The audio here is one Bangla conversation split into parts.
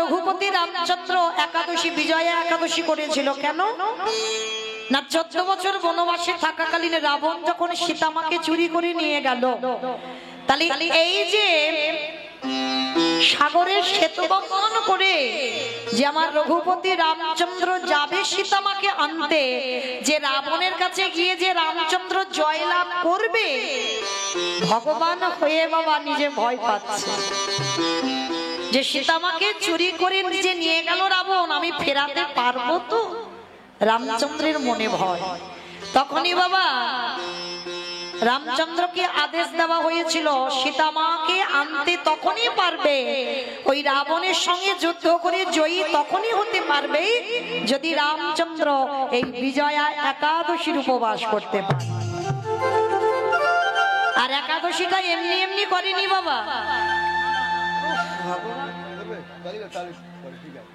রঘুপতি রামচন্দ্র একাদশী বিজয়া একাদশী করেছিল কেন না 14 বছর বনবাসে থাকাকালীন রাবণ যখন সীতামাকে চুরি করে নিয়ে গেল তাহলে এই যে সাগরের সেতু বন্ধন করে যে আমার রঘুপতি রামচন্দ্র যাবে সীতামাকে আনতে যে রাবণের কাছে গিয়ে যে রামচন্দ্র জয়লাভ করবে ভগবান হয়ে বাবা নিজে ভয় পাচ্ছে যে সীতামাকে চুরি করে নিজে নিয়ে গেল রাবণ আমি ফেরাতে পারবো তো রামচন্দ্রের মনে ভয় তখনই বাবা রামচন্দ্রকে আদেশ দেওয়া হয়েছিল সীতামাকে আনতে তখনই পারবে ওই রাবণের সঙ্গে যুদ্ধ করে জয়ী তখনই হতে পারবে যদি রামচন্দ্র এই বিজয়া একাদশীর উপবাস করতে পারে আর একাদশীটা এমনি এমনি করেনি বাবা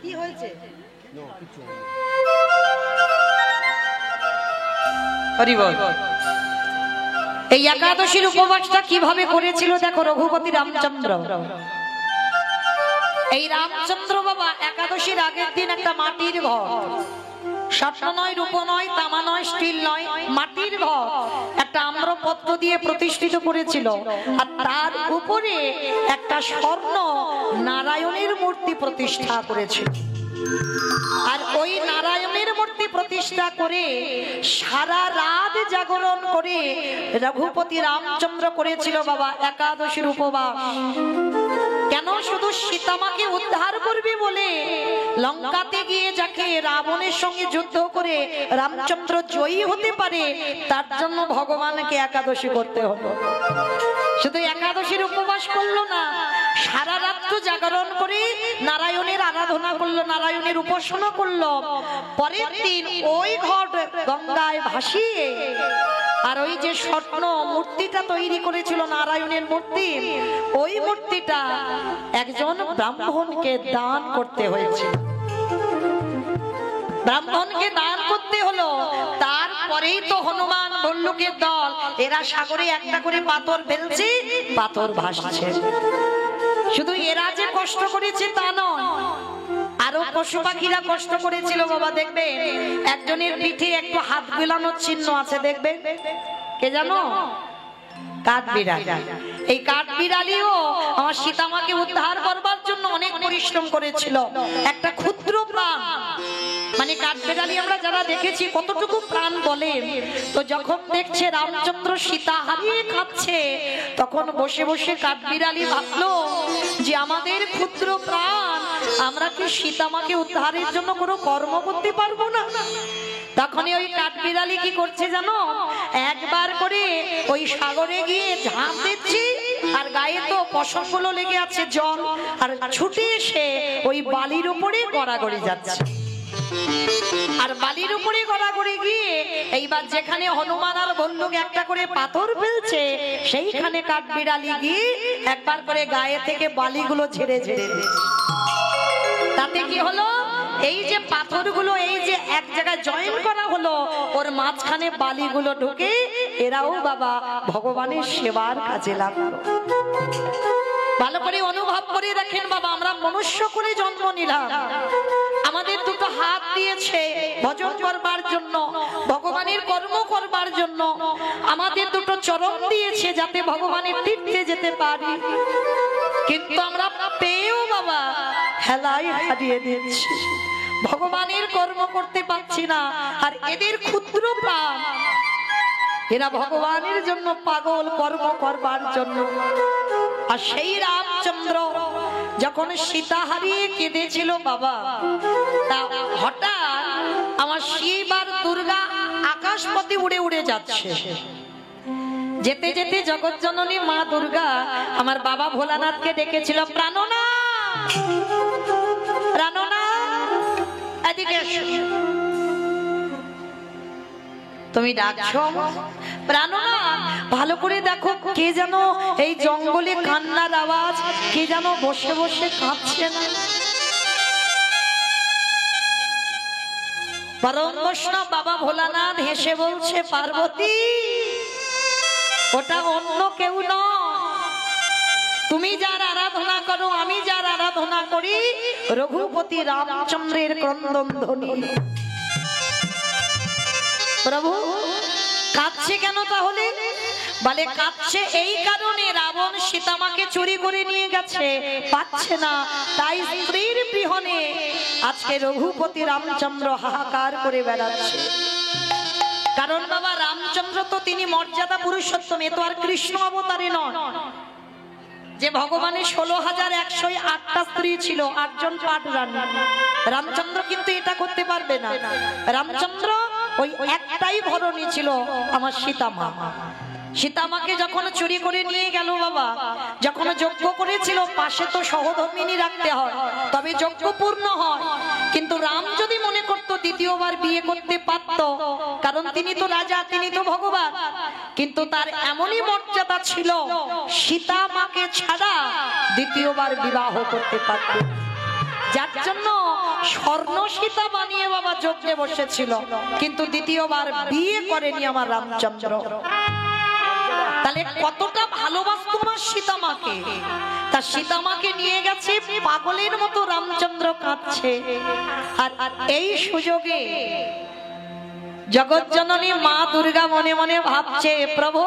কি হয়েছে হরি বল এই একাদশীর উপবাসটা কিভাবে করেছিল দেখো রঘুপতি রামচন্দ্র এই রামচন্দ্র বাবা একাদশীর আগের দিন একটা মাটির ঘর স্বর্ণ নয় রূপ নয় তামা নয় স্টিল নয় মাটির ঘর একটা আম্রপত্র দিয়ে প্রতিষ্ঠিত করেছিল আর তার উপরে একটা স্বর্ণ নারায়ণের মূর্তি প্রতিষ্ঠা করেছিল আর ওই নারায়ণের মূর্তি প্রতিষ্ঠা করে সারা রাত জাগরণ করে রঘুপতি রামচন্দ্র করেছিল বাবা একাদশীর উপবাস কেন শুধু সীতামাকে উদ্ধার করবে বলে লঙ্কাতে গিয়ে যাকে রাবণের সঙ্গে যুদ্ধ করে রামচন্দ্র জয়ী হতে পারে তার জন্য ভগবানকে একাদশী করতে হলো শুধু একাদশীর উপবাস করলো না সারা রাত জাগরণ করে নারায়ণের আরাধনা করলো নারায়ণের উপাসনা করলো পরের দিন ওই ঘট গঙ্গায় ভাসিয়ে আর ওই যে স্বর্ণ মূর্তিটা তৈরি করেছিল নারায়ণের মূর্তি ওই মূর্তিটা একজন ব্রাহ্মণকে দান করতে হয়েছে ব্রাহ্মণকে দান করতে হলো তারপরেই তো হনুমান ভল্লুকের দল এরা সাগরে একটা করে পাথর ফেলছে পাথর ভাসছে শুধু এরা যে কষ্ট করেছে তা নয় আরো পশু পাখিরা কষ্ট করেছিল বাবা দেখবে একজনের পিঠে একটু হাত বিলানোর চিহ্ন আছে দেখবে কে জানো কাঠবিড়ালি এই কাঠবিড়ালিও আমার সীতামাকে উদ্ধার করবার জন্য অনেক পরিশ্রম করেছিল একটা ক্ষুদ্র প্রাণ মানে কাঠবিড়ালি আমরা যারা দেখেছি কতটুকু প্রাণ বলে তো যখন দেখছে রামচন্দ্র সীতা হারিয়ে খাচ্ছে তখন বসে বসে কাঠবিড়ালি ভাবলো যে আমাদের ক্ষুদ্র প্রাণ আমরা কি সীতামাকে উদ্ধারের জন্য কোনো কর্ম করতে পারবো না তখনই ওই কাঠবিড়ালি কি করছে জানো একবার করে ওই সাগরে গিয়ে ঝাঁপ দিচ্ছে আর গায়ে তো পশমগুলো লেগে আছে জল আর ছুটে এসে ওই বালির উপরে গড়াগড়ি যাচ্ছে আর বালির উপরে গড়াগড়ি গিয়ে এইবার যেখানে হনুমান আর ভল্লুক একটা করে পাথর ফেলছে সেইখানে কাঠবিড়ালি গিয়ে একবার করে গায়ে থেকে বালিগুলো ঝেড়ে ঝেড়ে তাতে কি হলো এই যে পাথরগুলো এই যে এক জায়গায় জয়েন করা হলো ওর মাঝখানে বালিগুলো ঢুকে এরাও বাবা ভগবানের সেবার কাজে লাগলো ভালো করে অনুভব করে দেখেন বাবা আমরা মনুষ্য করে জন্ম নিলাম আমাদের দুটো হাত দিয়েছে ভজন করবার জন্য ভগবানের কর্ম করবার জন্য আমাদের দুটো চরণ দিয়েছে যাতে ভগবানের তীর্থে যেতে পারি কিন্তু আমরা পেয়েও বাবা হেলায় হারিয়ে দিচ্ছি ভগবানের কর্ম করতে পারছি না আর এদের ক্ষুদ্র প্রাণ এরা ভগবানের জন্য পাগল কর্ম করবার জন্য আর সেই রামচন্দ্র যখন সীতা হারিয়ে কেঁদেছিল বাবা তা হঠাৎ আমার শিব আর দুর্গা আকাশপথে উড়ে উড়ে যাচ্ছে যেতে যেতে জগৎজননী মা দুর্গা আমার বাবা ভোলানাথকে ডেকেছিল প্রাণনাথ প্রাণনাথ এদিকে তুমি ডাকছো প্রাণনাথ ভালো করে দেখো কে যেন এই জঙ্গলে কান্নার আওয়াজ কে যেন বসে বসে কাঁদছে না পরম বৈষ্ণব বাবা ভোলানাথ হেসে বলছে পার্বতী ওটা অন্য কেউ নয় তুমি যার আরাধনা করো, আমি যার আরাধনা করি, রঘুপতি রামচন্দ্রের ক্রন্দন ধ্বনি। প্রভু কাঁদছে কেন তাহলে? বলে কাঁদছে এই কারণে, রাবণ সীতামাকে চুরি করে নিয়ে গেছে, পাচ্ছে না, তাই স্ত্রীর বিহনে আজকে রঘুপতি রামচন্দ্র হাহাকার করে বেড়াচ্ছে। কারণ বাবা রামচন্দ্র তো তিনি মর্যাদা পুরুষোত্তম, এ তো আর কৃষ্ণ অবতারে নন যে ভগবানের 16,108টা স্ত্রী ছিল, 8 জন পাট রানী। রামচন্দ্র কিন্তু এটা করতে পারবে না। রামচন্দ্র ওই একটাই ধরনী ছিল, আমার সীতামা। সীতামাকে যখন চুরি করে নিয়ে গেল বাবা, যখন যজ্ঞ করেছিল, পাশে তো সহধর্মিনী রাখতে হয়, তবে যজ্ঞ পূর্ণ হয়। কিন্তু রাম যদি মনে করত দ্বিতীয়বার বিয়ে করতে পারত, কারণ তিনি তো রাজা, তিনি তো ভগবান, কিন্তু তার এমনই মর্যাদা ছিল সীতামাকে ছাড়া দ্বিতীয়বার বিবাহ করতে পারত, যার জন্য স্বর্ণ সীতা বানিয়ে বাবা যজ্ঞে বসেছিল, কিন্তু দ্বিতীয়বার বিয়ে করেনি আমার রামচন্দ্র। তাহলে কতটা ভালোবাসতো আমার সীতামাকে, তা সীতামাকে নিয়ে গেছে, পাগলের মতো রামচন্দ্র কাঁদছে। আর এই সুযোগে জগৎজননী মা দুর্গা মনে মনে ভাবছে, প্রভু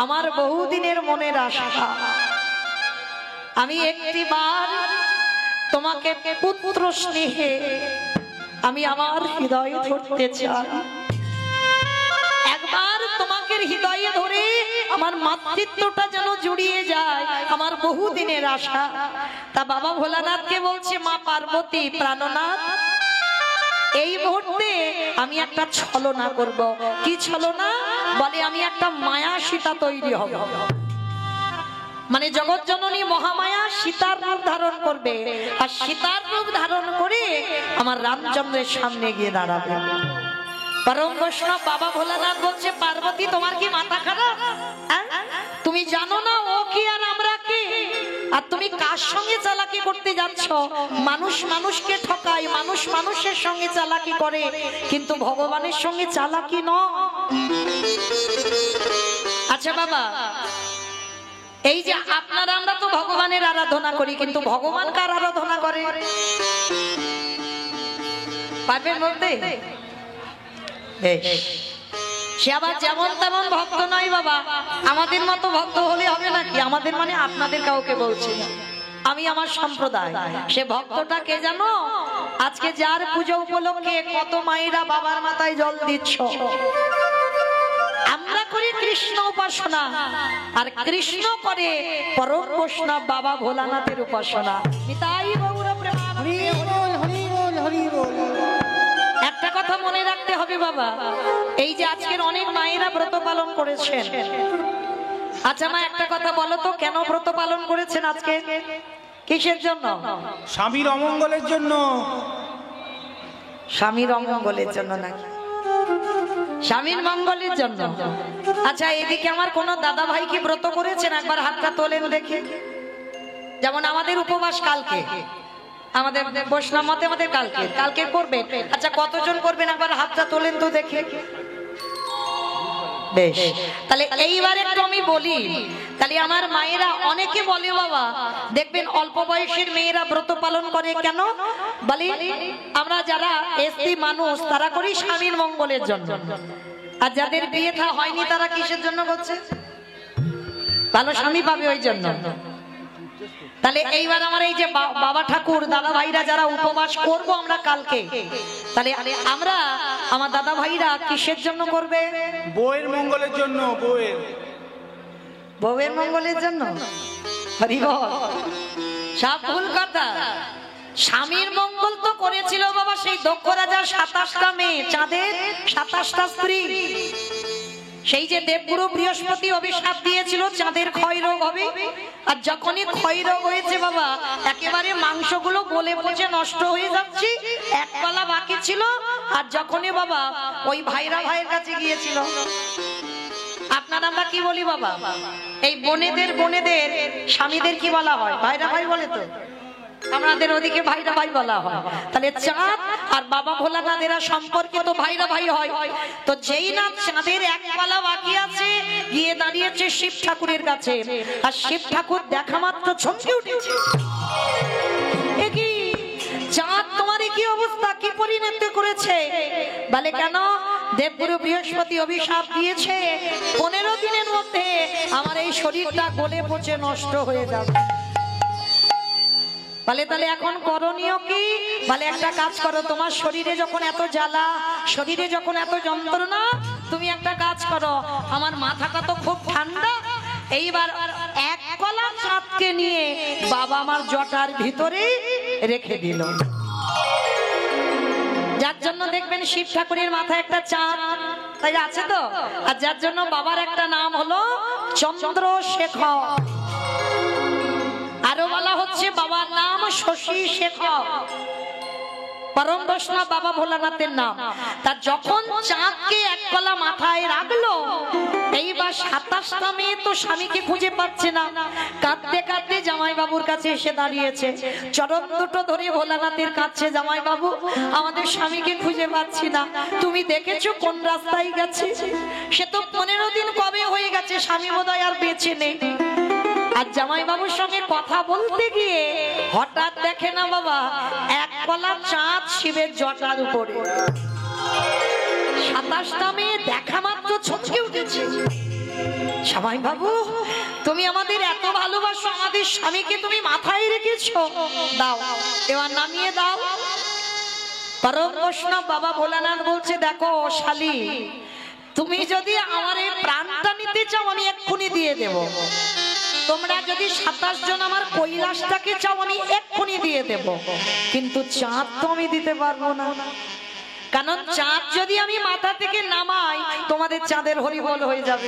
আমার বহুদিনের মনের আশা, আমি একটিবার তোমাকে পুত্র স্নেহে আমি আমার হৃদয় ধরতে চাই, একবার তোমাকে হৃদয়ে ধরে আমার মাতৃত্বটা যেন জুড়িয়ে যায়, আমার বহুদিনের আশা। তা বাবা ভোলানাথকে বলছে, মা পার্বতী প্রাণনাথ, এই মুহূর্তে আমি একটা ছলনা করব। কি ছলনা? বলে আমি একটা মায়া সীতা তৈরি হব, মানে জগৎজননী মহামায়া সীতার রূপ ধারণ করবে, আর সীতার রূপ ধারণ করে আমার রামচন্দ্রের সামনে গিয়ে দাঁড়াবে। পরম বৈষ্ণব বাবা ভোলানাথ বলছে, পার্বতী তোমার কি মাথা খারাপ? তুমি জানো না ও কি আর আমরা কি? আর তুমি কার সঙ্গে চালাকি করতে যাচ্ছ? মানুষ মানুষকে ঠকায়, মানুষ মানুষের সঙ্গে চালাকি করে, কিন্তু ভগবানের সঙ্গে চালাকি নয়। আচ্ছা বাবা, এই যে আপনারা আমরা তো ভগবানের আরাধনা করি, কিন্তু ভগবান কার আরাধনা করে পারবেন বলতে? সে আবার যেমন তেমন ভক্ত নয় বাবা, আমাদের মতো ভক্ত হলে হবে নাকি? আমাদের মানে আপনাদের কাউকে বলছি না, আমি আমার সম্প্রদায়। সে ভক্তটা কে জানো? আজকে যার পুজো উপলক্ষে কত মায়েরা বাবার মাথায় জল দিচ্ছ। আমরা করি কৃষ্ণ উপাসনা, আর কৃষ্ণ করে পরম বৈষ্ণব বাবা ভোলানাথের উপাসনা। একটা কথা মনে রাখতে হবে বাবা, এই যে আজকের অনেক মায়েরা ব্রত পালন করেছেন, আচ্ছা মা একটা কথা বলো তো, কেন ব্রত পালন করেছেন আজকে? কিসের জন্য? স্বামীর অমঙ্গলের জন্য। স্বামীর অমঙ্গলের জন্য নাকি? স্বামীর মঙ্গলের জন্য। আচ্ছা এদিকে আমার কোন দাদা ভাই কি ব্রত করেছেন? একবার হাতটা তোলেন দেখি। যেমন আমাদের উপবাস কালকে, আমাদের বৈষ্ণব মতে আমাদের কালকে কালকে করবেন। আচ্ছা কতজন করবেন একবার হাতটা তোলেন তো দেখে। বেশ, তাহলে এইবার একটু আমি বলি। তাহলে আমার মায়েরা অনেকে বলে বাবা, দেখবেন অল্প বয়সের মেয়েরা ব্রত পালন করে কেন? বলি আমরা যারা এসটি মানুষ তারা করি স্বামীর মঙ্গলের জন্য, আর যাদের বিয়ে থা হয়নি তারা কিসের জন্য করছে? ভালো স্বামী পাবে ওই জন্য। তাহলে এইবার আমার এই যে বাবা ঠাকুর দাদা ভাইরা যারা উপবাস করব আমরা কালকে, তাহলে আমরা আমার দাদা ভাইরা কিসের জন্য করবে? বউয়ের মঙ্গলের জন্য। বউয়ের মঙ্গলের জন্য। হরি বল। সব ভুল কথা। স্বামীর মঙ্গল তো করেছিল বাবা সেই দক্ষ রাজার 27টা মেয়ে, চাঁদের 27টা স্ত্রী। সেই যে দেবগুরু বৃহস্পতি অভিশাপ দিয়েছিল চাঁদের ক্ষয় রোগ হবে, আর যখনই ক্ষয় রোগ হয়েছে বাবা একেবারে মাংসগুলো গলে পচে নষ্ট হয়ে যাচ্ছে, এক পালা বাকি ছিল। আর যখনই বাবা ওই ভাইরা ভাইয়ের কাছে গিয়েছিল, আপনারা আমরা কি বলি বাবা, এই বোনেদের স্বামীদের কি বলা হয়? ভাইরা ভাই বলে তো। আমাদের ওদিকে ভাইরা ভাই বলা হয়। তাহলে চাঁদ আর বাবা ভোলানাথ এরা সম্পর্কিত ভাইরা ভাই হয়। তো যেই না চাঁদের এক পালা বাকি আছে, গিয়ে দাঁড়িয়েছে শিব ঠাকুরের কাছে, আর শিব ঠাকুর দেখা মাত্র চমকে উঠেছে। এ কি চাঁদ, তোমার কি অবস্থা, কি পরিণতি করেছে? বলে কেন? দেবগুরু বৃহস্পতি অভিশাপ দিয়েছে 15 দিনের মধ্যে আমার এই শরীরটা গলে পচে নষ্ট হয়ে যাবে। বলে তাহলে এখন করণীয় কি? বলে একটা কাজ করো, তোমার শরীরে যখন এত জ্বালা, শরীরে যখন এত যন্ত্রণা, তুমি একটা কাজ করো, আমার মাথাটা তো খুব ঠান্ডা, এইবার এক কলা চাঁদকে নিয়ে বাবা আমার জটার ভিতরে রেখে দিল। যার জন্য দেখবেন শিব ঠাকুরের মাথায় একটা চাঁদ তাই আছে তো, আর যার জন্য বাবার একটা নাম হলো চন্দ্রশেখর। আরো বলা হচ্ছে বাবার নাম শশী শেখর, পরম বৈষ্ণব বাবা ভোলানাথের নাম। তার যখন চাঁদকে এক কলা মাথায় রাখলো, এইবার 27টা মেয়ে তো স্বামীকে খুঁজে পাচ্ছে না, কাঁদতে কাঁদতে জামাই বাবুর কাছে এসে দাঁড়িয়েছে, চরণ দুটো ধরে ভোলানাথের কাছে, জামাই বাবু আমাদের স্বামীকে খুঁজে পাচ্ছি না, তুমি দেখেছো কোন রাস্তায় গেছে? সে তো 15 দিন কবে হয়ে গেছে, স্বামী বোধহয় আর বেঁচে নেই। আর জামাই বাবুর সঙ্গে কথা বলতে গিয়ে হঠাৎ দেখে না বাবা এক কলা চাঁদ শিবের জটার উপরে। 27টা মেয়ে দেখা মাত্র চমকে উঠেছে। জামাই বাবু তুমি আমাদের এত ভালোবাসো, আমাদের স্বামীকে তুমি মাথায় রেখেছো, দাও এবার নামিয়ে দাও। পরম বৈষ্ণব বাবা ভোলানাথ বলছে, দেখো শালি, তুমি যদি আমার এই প্রাণটা নিতে চাও আমি এক্ষুনি দিয়ে দেব, তোমরা যদি 27 জন আমার কৈলাসটাকে চাও আমি এক্ষুনি দিয়ে দেব, কিন্তু চাঁদ তো আমি দিতে পারবো না, কারণ চাঁদ যদি আমি মাথা থেকে নামাই তোমাদের চাঁদের হরিবোল হয়ে যাবে,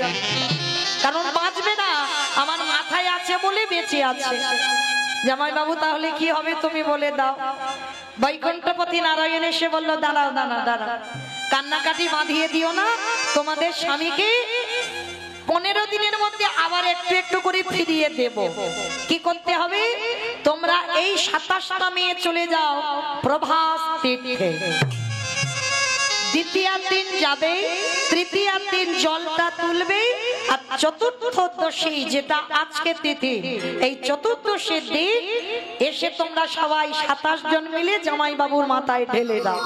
কারণ বাঁচবে না, আমার মাথায় আছে বলে বেঁচে আছে। জামাই বাবু তাহলে কি হবে তুমি বলে দাও। বৈকুণ্ঠপতি নারায়ণ এসে বলল, দাঁড়াও দাঁড়াও দাঁড়াও, কান্নাকাটি বাঁধিয়ে দিও না, তোমাদের স্বামীকে 15 দিনের মধ্যে আবার একটু একটু করে ফিরিয়ে দেব। কি করতে হবে? তোমরা এই 27টা মেয়ে চলে যাও প্রভাস তীর্থে, দ্বিতীয় দিন যাবে, তৃতীয় দিন জলটা তুলবে, আর চতুর্থদশী যেটা আজকে তিথি, এই চতুর্দশীর দিন এসে তোমরা সবাই 27 জন মিলে জামাই বাবুর মাথায় ঢেলে দাও।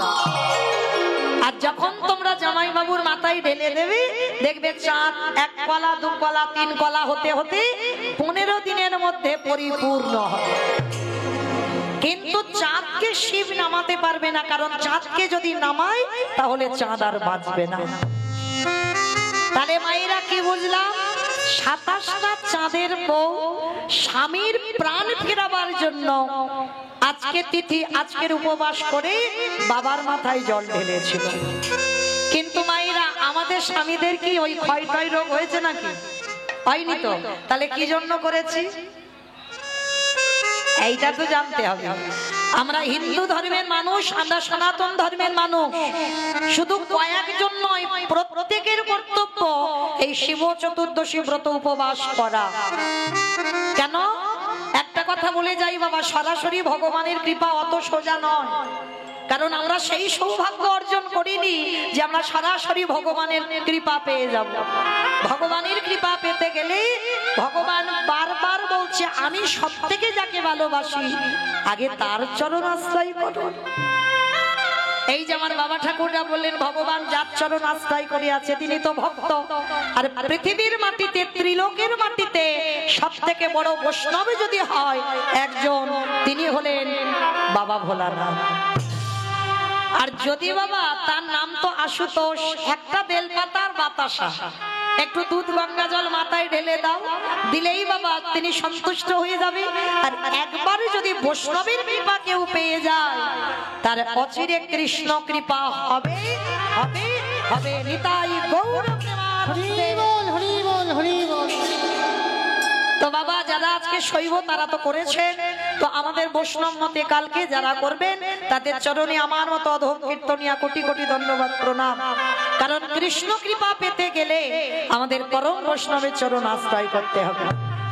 আর যখন তোমরা জামাই বাবুর মাথায় ঢেলে দেবে, দেখবে চাঁদ 1 কলা 2 কলা 3 কলা হতে হতে 15 দিনের মধ্যে পরিপূর্ণ হবে। কিন্তু চাঁদকে শিব নামাতে পারবে না, কারণ চাঁদকে যদি নামায় তাহলে চাঁদ আর বাঁচবে না। তাহলে মায়েরা কি বুঝলাম? 27টা চাঁদের বউ স্বামীর প্রাণ ফেরাবার জন্য আজকে তিথি, আজকের উপবাস করে বাবার মাথায় জল ঢেলেছিল। কিন্তু মায়েরা আমাদের স্বামীদের কি ওই ক্ষয় রোগ হয়েছে নাকি? হয়নি তো। তাহলে কি জন্য করেছি এইটা তো জানতে হবে। আমরা হিন্দু ধর্মের মানুষ, আমরা সনাতন ধর্মের মানুষ, শুধু কয়েকজন নয়, প্রত্যেকের কর্তব্য এই শিব চতুর্দশী ব্রত উপবাস করা। কেন? একটা কথা বলে যাই বাবা, সরাসরি ভগবানের কৃপা অত সোজা নয়, কারণ আমরা সেই সৌভাগ্য অর্জন করিনি যে আমরা সরাসরি ভগবানের কৃপা পেয়ে যাব। ভগবানের কৃপা পেতে গেলে ভগবান বারবার বলছে, আমি সবথেকে যাকে ভালোবাসি আগে তার চরণ আশ্রয় করো। এই যে আমার বাবা ঠাকুররা বললেন, ভগবান যার চরণ আশ্রয় করে আছে তিনি তো ভক্ত। আর পৃথিবীর মাটিতে, ত্রিলোকের মাটিতে সবথেকে বড় বৈষ্ণব যদি হয় একজন, তিনি হলেন বাবা ভোলানাথ। আর যদি বাবা, তার নাম তো আশুতোষ, একটা বেলপাতার বাতাসা, একটু দুধ গঙ্গা জল মাথায় ঢেলে দাও, দিলেই বাবা তিনি সন্তুষ্ট হয়ে যাবে। আর একবারে যদি বৈষ্ণবের কৃপা কেউ পেয়ে যায়, তার অচিরে কৃষ্ণ কৃপা হবে হবে হবে। নিতাই গৌর প্রেমানন্দে। হরি বল হরি বল। তো বাবা যারা আজকে শৈব তারা তো করেছেন, তো আমাদের বৈষ্ণব মতে কালকে যারা করবেন তাদের চরণে আমার মতো অধম কীর্তনিয়া কোটি কোটি ধন্যবাদ প্রণাম। কারণ কৃষ্ণ কৃপা পেতে গেলে আমাদের পরম বৈষ্ণবের চরণ আশ্রয় করতে হবে।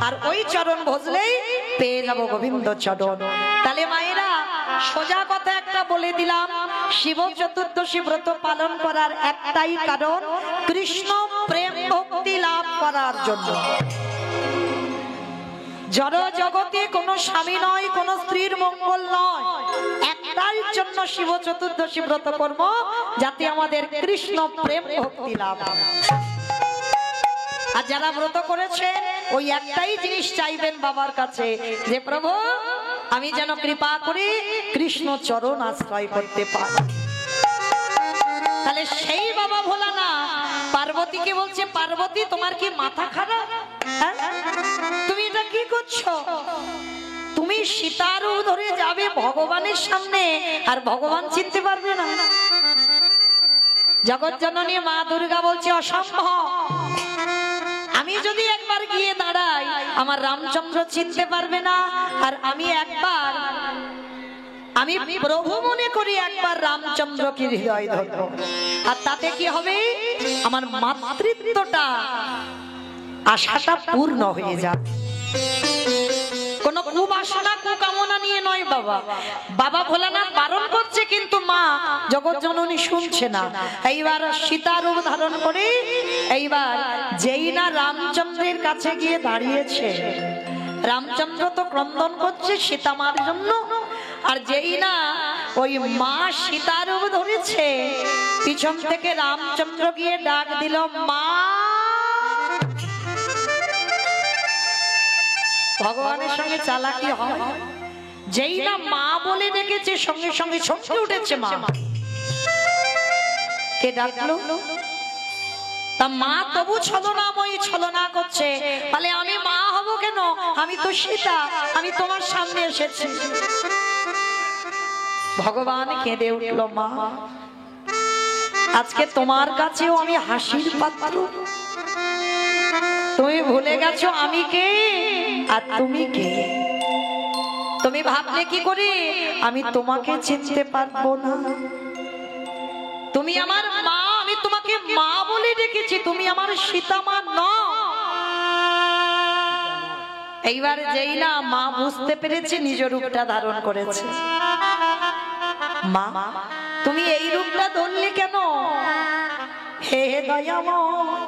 আর ওই চরণ ভজলেই পেয়ে যাবো গোবিন্দ চরণ। তাহলে মায়েরা সোজা কথা একটা বলে দিলাম, শিব চতুর্দশী ব্রত পালন করার একটাই কারণ, কৃষ্ণ প্রেম ভক্তি লাভ করার জন্য। জড় জগতে কোনো স্বামী নয়, কোনো স্ত্রীর মঙ্গল নয়, একটাই জন্য শিব চতুর্দশী ব্রত কর্ম, যাতে আমাদের কৃষ্ণ প্রেম ভক্তি লাভ হয়। আর যারা ব্রত করেছেন ওই একটাই জিনিস চাইবেন বাবার কাছে, যে প্রভু আমি যেন কৃপা করে কৃষ্ণ চরণ আশ্রয় করতে পারি। তাহলে সেই বাবা ভোলানা পার্বতীকে বলছে, পার্বতী তোমার কি মাথা খারাপ? তুমি এটা কি করছো? তুমি সীতারও ধরে যাবে ভগবানের সামনে, আর ভগবান চিনতে পারবে না? জগৎ জননী মা দুর্গা বলছে অসম্ভব। আমি যদি একবার গিয়ে দাঁড়াই আমার রামচন্দ্র চিনতে পারবে না, আর আমি প্রভু মনে করি একবার রামচন্দ্রকে হৃদয় ধরবো, আর তাতে কি হবে? আমার মাতৃত্বটা আশাটা পূর্ণ হয়ে যাবে। কোন কুবাসনা কুকামনা নিয়ে নয় বাবা। বাবা ভোলানাথ বারণ করছে, কিন্তু মা জগৎ জননী শুনছে না। এইবার সীতার রূপ ধারণ করে এইবার যেই না রামচন্দ্রের কাছে গিয়ে দাঁড়িয়েছে, রামচন্দ্র তো ক্রন্দন করছে সীতা মার জন্য, আর যেই না ওই মা সীতার রূপ ধরেছে, পিছন থেকে রামচন্দ্র গিয়ে ডাক দিল, মা। ভগবানের সঙ্গে চালাকি হয়। যেই না মা বলে ডেকেছে, সঙ্গে সঙ্গে চমকে উঠেছে মা। কে ডাকলো? তা মা তবু ছলনা করছে, বলে আমি মা হব কেন? আমি তো সীতা, আমি তোমার সামনে এসেছি। ভগবান কেঁদে উঠল, মা আজকে তোমার কাছেও আমি হাসির পাত্র। তুমি ভুলে গেছো আমি কে আর তুমি কে? তুমি ভাবলে কি করে আমি তোমাকে চিনতে পারবো না? তুমি আমার মা, আমি তোমাকে মা বলে ডেকেছি, তুমি আমার সীতা মা নও। এইবার যেই না মা বুঝতে পেরেছে নিজ রূপটা ধারণ করেছে, মা তুমি এই রূপটা ধরলে কেন? হে দয়াময়,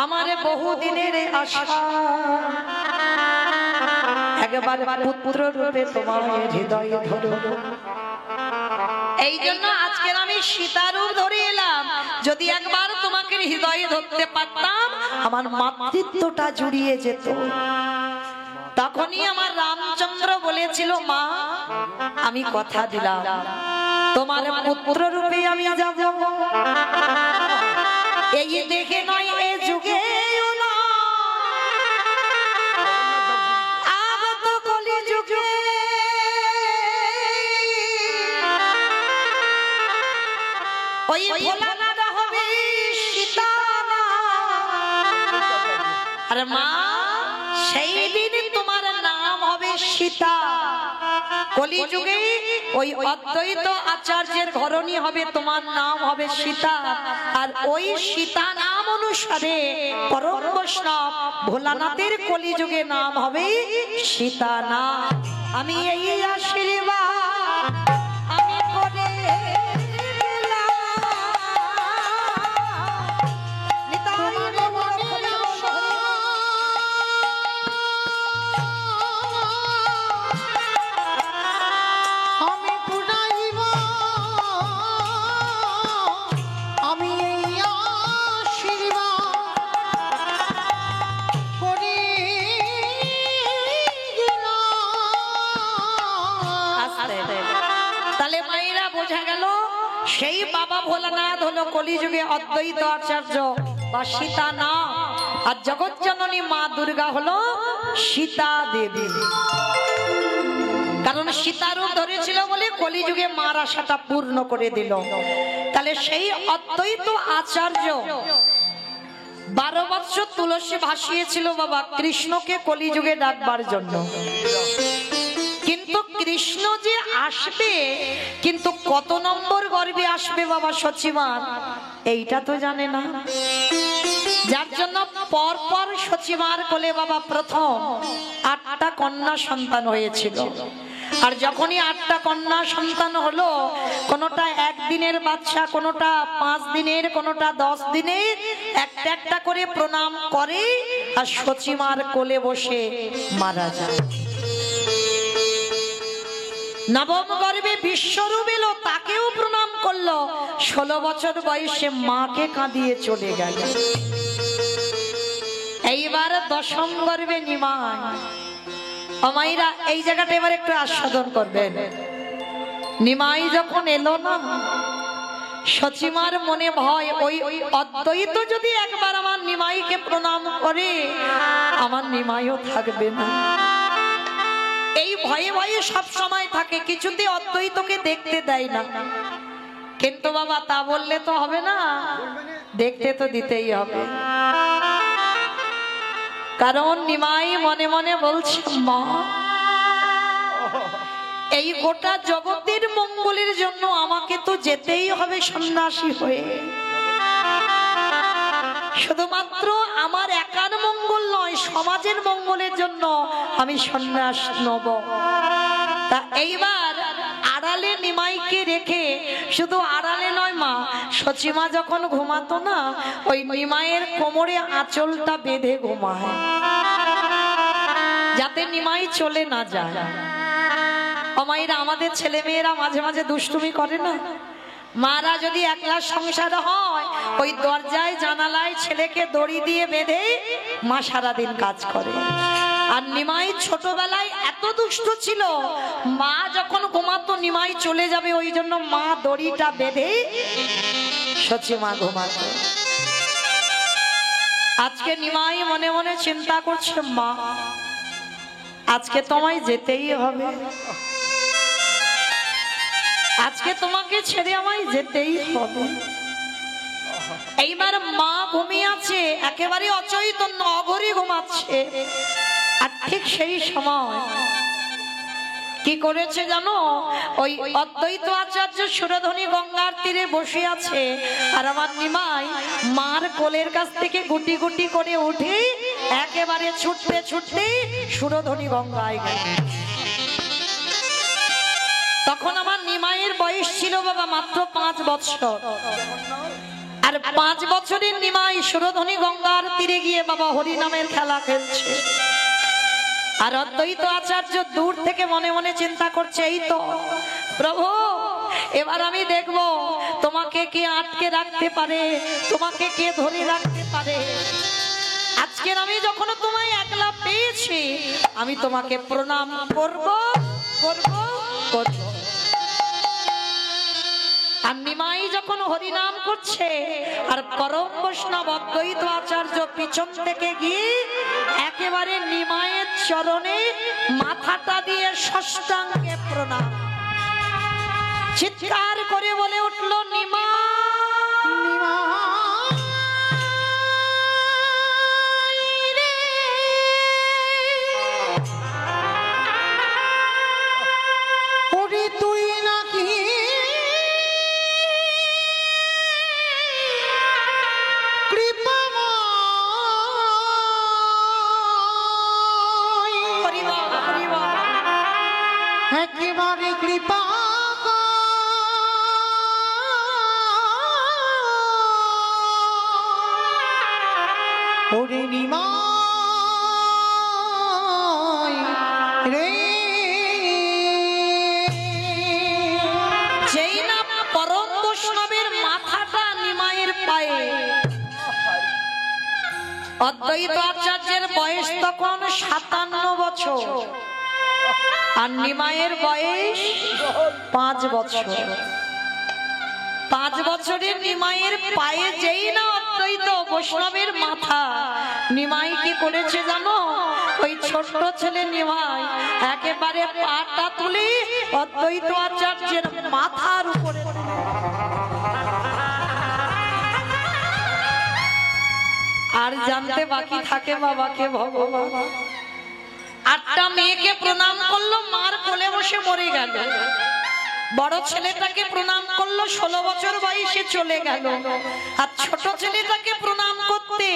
আমার বহুদিনের আশা, একবার পুত্র রূপে তোমার হৃদয়ে ধরব। এই জন্য আজকের আমি সীতা রূপ ধরে এলাম। যদি একবার তোমাকে হৃদয়ে ধরতে পারতাম, আমার মাতৃত্বটা জুড়িয়ে যেত। তখনই আমার রামচন্দ্র বলেছিল, মা আমি কথা দিলাম তোমার পুত্র রূপে আমি যাব। এই দেখে নয় এ যুগে আগত কলি যুগে ওই ভোলানাথ হবে সীতা। আরে মা সেই দিন তোমার নাম হবে সীতা। কলি যুগে ওই অদ্বৈত আচার্যের ঘরণী হবে, তোমার নাম হবে সীতা। আর ওই সীতা নাম অনুসারে পরম বৈষ্ণব ভোলানাথের কলি যুগে নাম হবে সীতা নাম। আমি এই আশীর্বাদ আমি করে সেই বাবা ভোলানাথ হলো কলিযুগে অদ্বৈত আচার্য বা সীতা নাম। আর জগৎ জননী মা দুর্গা হলো সীতা দেবী। কারণ সীতা রূপ ধরেছিল বলে কলিযুগে মার আশাটা পূর্ণ করে দিল। তাহলে সেই অদ্বৈত আচার্য 12 বছর তুলসী ভাসিয়েছিল বাবা কৃষ্ণকে কলিযুগে ডাকবার জন্য। কিন্তু কৃষ্ণ যে আসবে, কিন্তু কত নম্বর গর্ভে আসবে বাবা সচিবান এইটা তো জানে না। যার জন্য পর পর সচিমার কোলে বাবা প্রথম 8টা কন্যা সন্তান হয়েছিল। আর যখনই 8টা কন্যা সন্তান হলো, কোনোটা 1 দিনের বাচ্চা, কোনোটা 5 দিনের, কোনোটা 10 দিনের, একটা একটা করে প্রণাম করে আর সচিমার কোলে বসে মারা যায়। নবম গর্ভে বিশ্বরূপ এলো, তাকেও প্রণাম করলো। 16 বছর বয়সে মাকে কাঁদিয়ে চলে গেল। এইবার দশম গর্ভে নিমাই। আমাইরা এই জায়গাটা এবার একটু আস্বাদন করবেন। নিমাই যখন এলো না, সচিমার মনে ভয়, ওই অদ্বৈত যদি একবার আমার নিমাইকে প্রণাম করে, আমার নিমাইও থাকবে না। এই ভয়ে ভয়ে সব সময় থাকে, কিছুতে অদ্বৈতকে দেখতে দেয় না। কিন্তু বাবা তা বললে তো হবে না, দেখতে তো দিতেই হবে। কারণ নিমাই মনে মনে বলছে, মা, এই গোটা জগতের মঙ্গলের জন্য আমাকে তো যেতেই হবে সন্ন্যাসী হয়ে। শুধুমাত্র আমার একার মঙ্গল নয়, সমাজের মঙ্গলের জন্য আমি সন্ন্যাস নেব। তা এইবার আড়ালে নিমাইকে রেখে, শুধু আড়ালে নয় মা, সচিমা যখন ঘুমাতো না, ওই নিমাইয়ের কোমরে আঁচলটা বেঁধে ঘুমায়, যাতে নিমাই চলে না যায়। আমাইরা আমাদের ছেলে মেয়েরা মাঝে মাঝে দুষ্টুমি করে না, মারা যদি একলা সংসার হয়, ওই দরজায় জানালায় ছেলেকে দড়ি দিয়ে বেঁধে মা সারাদিন কাজ করে। আর নিমাই ছোটবেলায় এত দুষ্ট ছিল, মা যখন ঘুমাতো নিমাই চলে যাবে, ওই জন্য মা দড়িটা বেঁধে সচিমা ঘুমাতো। আজকে নিমাই মনে মনে চিন্তা করছে, মা, আজকে তোমায় যেতেই হবে, আজকে তোমাকে ছেড়ে আমায় যেতেই হবে। এইবার মা ঘুমিয়ে আছে, একেবারে অচৈতন্য, অঘরি ঘুমাচ্ছে। আর ঠিক সেই সময় কি করেছে জানো, ওই অদ্বৈত আচার্য সুরধনী গঙ্গার তীরে বসে আছে, আর আমার নিমাই মার কোলের কাছ থেকে গুটি গুটি করে উঠে একেবারে ছুটতে ছুটতে সুরধনী গঙ্গায় গেল। তখন আমার নিমাইয়ের বয়স ছিল বাবা মাত্র 5 বছর। আর 5 বছরের নিমাই সুরধনী গঙ্গার তীরে গিয়ে বাবা হরি নামের খেলা খেলছে। আর অদ্বৈত আচার্য দূর থেকে মনে মনে চিন্তা করছে, এই তো প্রভু, এবার আমি দেখব তোমাকে কে আটকে রাখতে পারে, তোমাকে কে ধরে রাখতে পারে। আজকের আমি যখন তোমায় একলা পেয়েছি, আমি তোমাকে প্রণাম করব করব করব। আর নিমাই যখন হরিনাম করছে, আর পরম বৈষ্ণব অদ্বৈত আচার্য পিছন থেকে গিয়ে একেবারে নিমাইয়ের চরণে মাথাটা দিয়ে ষষ্ঠাঙ্গে প্রণাম, চিৎকার করে বলে উঠল, নিমাই একেবারে কৃপা ওরে নিমাই রে। যেই না পরম বৈষ্ণবের মাথাটা নিমাইয়ের পায়ে, অদ্বৈত আচার্যের বয়স তখন 57 বছর, আর নিমাইয়ের বয়স 5 বছর। 5 বছরের নিমাইয়ের পায়ে যেই না অদ্বৈত বৈষ্ণবের মাথা, নিমাই কি করেছে জানো, ওই ছোট্ট ছেলে নিমাই একেবারে পাটা তুলে অদ্বৈত আচার্যের মাথার উপরে, আর জানতে বাকি থাকে বাবাকে ভগবান। 8টা মেয়েকে প্রণাম করলো, মার কোলে বসে মরে গেল। বড় ছেলেটাকে প্রণাম করলো, 16 বছর বয়সে চলে গেল। আর ছোট ছেলেটাকে প্রণাম করতে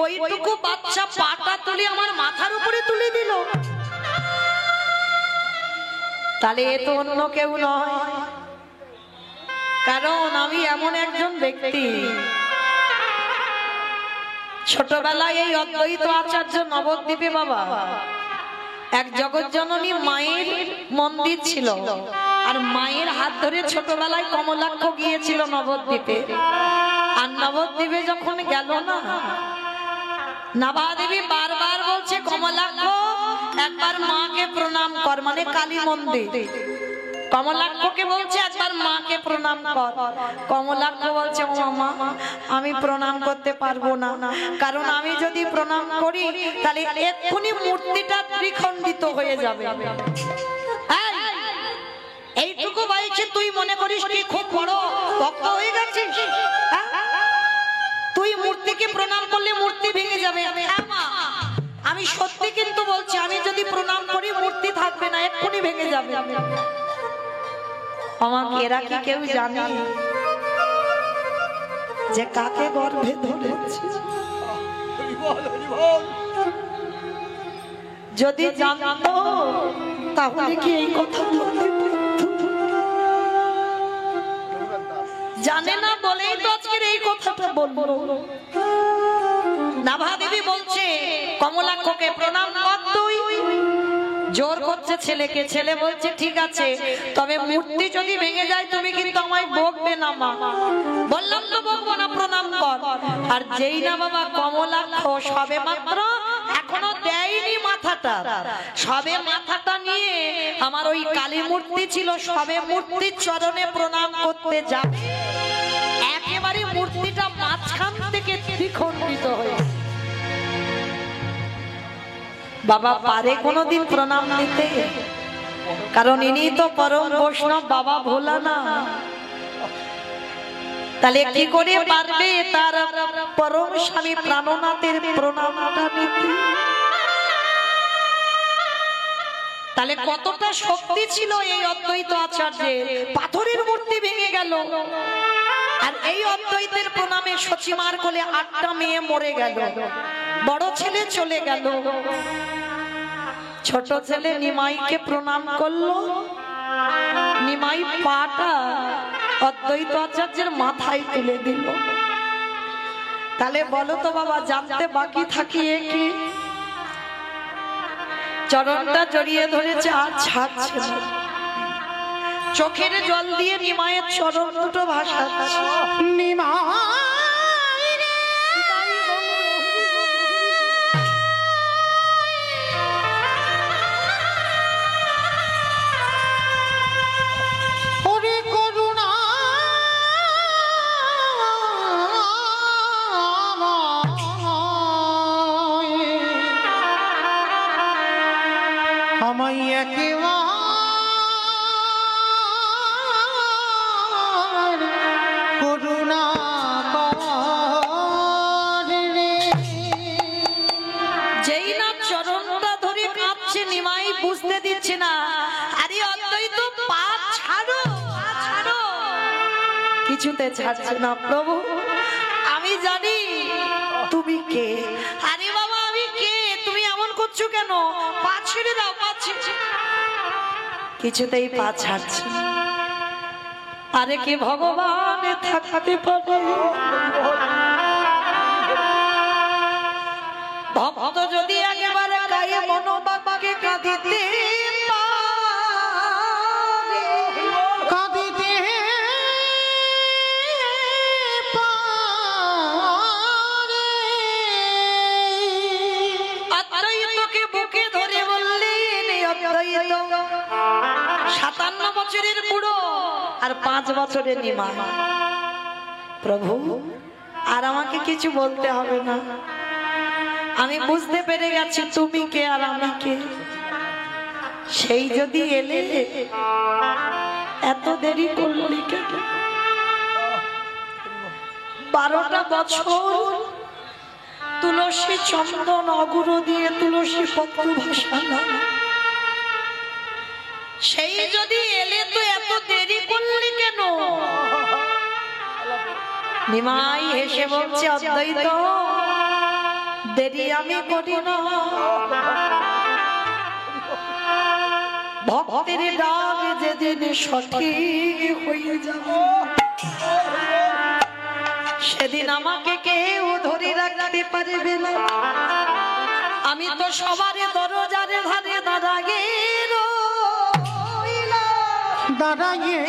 ওইটুকু বাচ্চা পাটা তুলে আমার মাথার উপরে তুলে দিল। তাহলে এ তো অন্য কেউ নয়, কারণ আমি এমন একজন ব্যক্তি, ছোটবেলায় এই অদ্বৈত আচার্য নবদ্বীপে বাবা এক জগৎজননী মায়ের মন্দির ছিল, আর মায়ের হাত ধরে ছোটবেলায় কমলাক্ষ গিয়েছিল নবদ্বীপে। আর নবদ্বীপে যখন গেল না, নাভাদেবী বারবার বলছে কমলাক্ষ একবার মাকে প্রণাম কর, মানে কালী মন্দির। কমলাক্ষকে বলছে একবার মাকে প্রণাম কর। কমলাক্ষ বলছে ও মা, আমি প্রণাম করতে পারবো না, কারণ আমি যদি প্রণাম করি তাহলে এক্ষুনি মূর্তিটা ত্রিখণ্ডিত হয়ে যাবে। এইটুকু বয়সে তুই মনে করিস তুই খুব বড় ভক্ত হয়ে গেছিস? তুই মূর্তিকে প্রণাম করলে মূর্তি ভেঙে যাবে। আমি সত্যি কিন্তু বলছি, আমি যদি প্রণাম করি মূর্তি থাকবে না, এক্ষুনি ভেঙে যাবে। আমাকে এরা কি কেউ জানে যে কাকে গর্ভে ধরেছে? যদি জানতো তাহলে কি এই কথা বলতে পারতো? জানে না বলেই তো আজকের এই কথাটা বলবো। নাভাদেবী বলছে কমলাক্ষকে প্রণাম কর তুই। জোর করছে ছেলেকে, ছেলে বলছে ঠিক আছে, তবে মূর্তি যদি ভেঙে যায় তুমি কিন্তু আমায় বকবে না মা। বললাম তো বকবো না, প্রণাম কর। আর যেই না বাবা কমলাক্ষ সবে মাত্র এখনো দেয়নি মাথাটা, সবে মাথাটা নিয়ে আমার ওই কালী মূর্তি ছিল, সবে মূর্তির চরণে প্রণাম করতে যাবে, একেবারে মূর্তিটা মাঝখান থেকে দ্বিখণ্ডিত হয়ে। বাবা পারে কোনোদিন প্রণাম নিতে? কারণ ইনি তো পরম বৈষ্ণব বাবা ভোলা না। তাহলে কি করে পারবে তার পরম স্বামী প্রাণনাথের প্রণামটা নিতে? তাহলে কতটা শক্তি ছিল এই অদ্বৈত আচার্যের। পাথরের মূর্তি ভেঙে গেল, আর এই অদ্বৈতের প্রণামে সচিমার কোলে 8টা মেয়ে মরে গেল, বড় ছেলে চলে গেল, ছোট ছেলে নিমাইকে প্রণাম করলো। নিমাই পাটা অদ্বৈত আচার্যের মাথায় তুলে দিল। তাহলে বলো তো বাবা, জানতে বাকি থাকিয়ে কি? চরণটা জড়িয়ে ধরেছে আর ছাড়ছে না, চোখের জল দিয়ে নিমায়ের চরণ দুটো ভাসাচ্ছে। বুঝতে দিচ্ছে না, আরে অদ্বৈত পা ছাড়ো, পা ছাড়ো, কিছুতে ছাড়ছে না। প্রভু আমি জানি তুমি কে। আরে বাবা আমি কে, তুমি এমন করছো কেন? পা ছেড়ে দাও, পা ছেড়ে। কিছুতেই পা ছাড়ছে। আরে কে ভগবান থাকতে পারে? ভক্ত যদি একেবারে গায়ে মনোবাবাকে কাঁদিতে কাঁদিতে অদ্বৈতকে বুকে ধরে বললেন, অদ্বৈত 57 বছরের বুড়ো আর 5 বছরের নিমাই। প্রভু আর আমাকে কিছু বলতে হবে না, আমি বুঝতে পেরে গেছি তুমি কে আর আমি কে। সেই যদি এলে এত দেরি করলি কেন? 12টা বছর তুলসী চন্দন অগুরু দিয়ে তুলসী পত্র ভাসানো, সেই যদি এলে তো এত দেরি নিমাই হেসে বলছে অদ্বৈত দেরি আমি করি না, ভক্তের ডাক যেদিন সঠিক হয়ে যাবে সেদিন আমাকে কেউ ধরে রাখতে পারবে না। আমি তো সবার দরজারে ধারে দাঁড়াইয়ে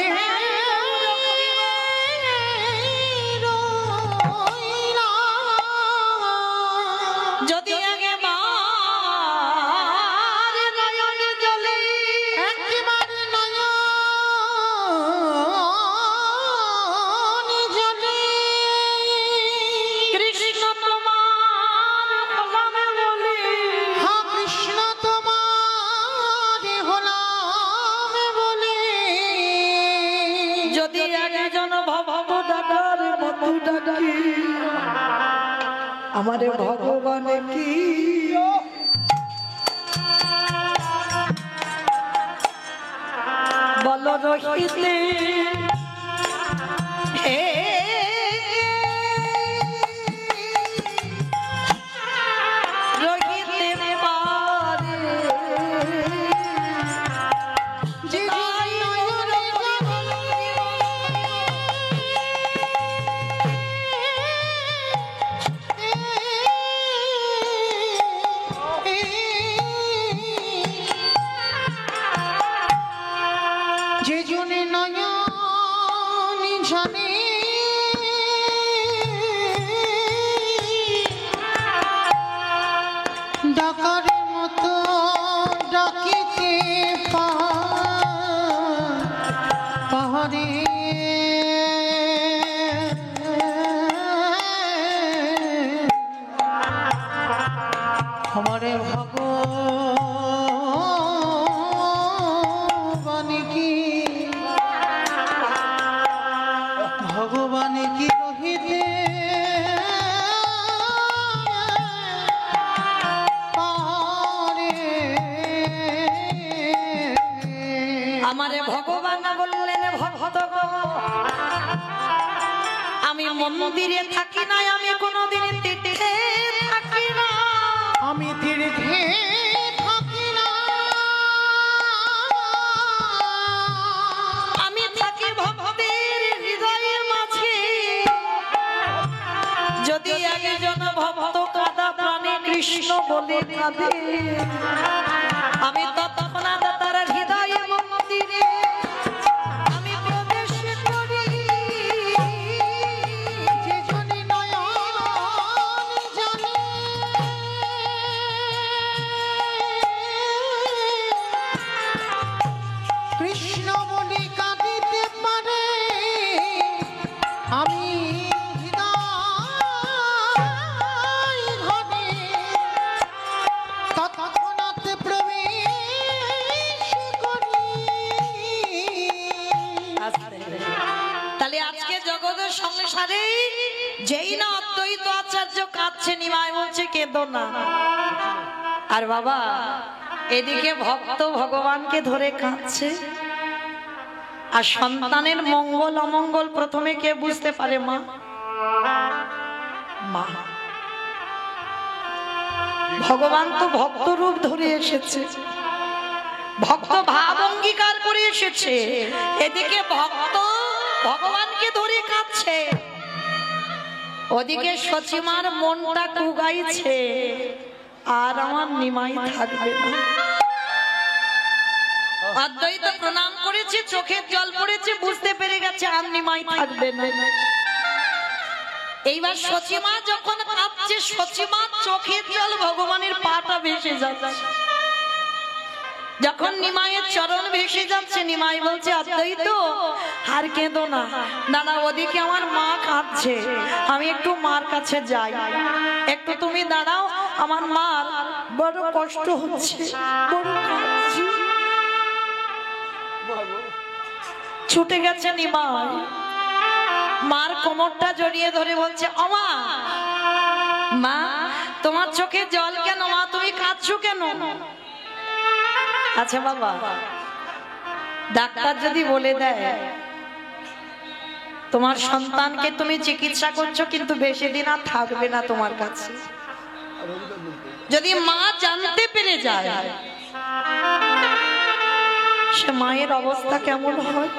যদি আগে মার নয়ন জলে একেবারে নয়ন জলে কৃষ্ণ তোমার হলাম বলে, হা কৃষ্ণ তোমার হলাম বলে, যদি একজন ভব দাদার মতো ডাকি আমারে ভগবান কি বল রহিতে হে রহিতে পারে যে যে জনে নয়ন জানে ডাকার মতো ডাকিতে পাহাড়ে আমারে ভগবান কি রহিতে পারে। আমারে ভগবান বললেন ভক্ত গো, আমি মন্দিরে থাকি না, আমি কোনোদিন তীর্থে থাকি না, আমি তীর্থে থাকি না, আমি থাকি ভক্তের হৃদয়ের মাঝে। যদি একজন ভক্ত কাঁদা প্রাণে কৃষ্ণ বলে কাঁদে, আমি তৎক্ষণাৎ তার হৃদয়ে মন্দিরে আমি প্রবেশ করি। যে জনে নয়ন জানে কৃষ্ণ বলে কাঁদিতে পারে, আমি হৃদয় ঘরে তৎক্ষণাৎ প্রবেশ করি। তাহলে আজকে জগতের সংসারে যেই না অদ্বৈত আচার্য কাঁদছে, নিমাই বলছে কেঁদো না। আর বাবা এদিকে ভক্ত ভগবানকে ধরে কাঁদছে। আর সন্তানের মঙ্গল অমঙ্গল প্রথমে কে বুঝতে পারে? মা। মা ভগবান তো ভক্ত রূপ ধরে এসেছে, ভক্ত ভাব অঙ্গীকার করে এসেছে। এদিকে ভক্ত ভগবানকে ধরে কাঁদছে, ওদিকে সচিমার মনটা কুগাইছে আর আমার নিমাই থাকবে না। অদ্বৈত প্রণাম করেছে, চোখের জল পড়েছে, বুঝতে পেরে গেছে আর নিমাই থাকবে না। এইবার সচিমা যখন কাঁদছে, সচিমার চোখের জল ভগবানের পাটা ভেসে যাচ্ছে। যখন নিমাইয়ের চরণ ভেসে যাচ্ছে, নিমাই বলছে অদ্বৈত আর কেঁদো না, দাদা ওদিকে আমার মা কাঁদছে, আমি একটু মার কাছে যাই, একটু তুমি দাঁড়াও, আমার মার বড় কষ্ট হচ্ছে, বড় কাঁদছে। ছুটে গেছে নিমাই, মার কোমরটা জড়িয়ে ধরে বলছে ওমা, মা তোমার চোখে জল কেন? মা তুমি কাঁদছো কেন? আচ্ছা বাবা, ডাক্তার যদি বলে দেয় তোমার সন্তানকে তুমি চিকিৎসা করছো, কিন্তু বেশি দিন আর থাকবে না তোমার কাছে। যদি মা জানতে পেরে যায় সে মায়ের অবস্থা কেমন হয়।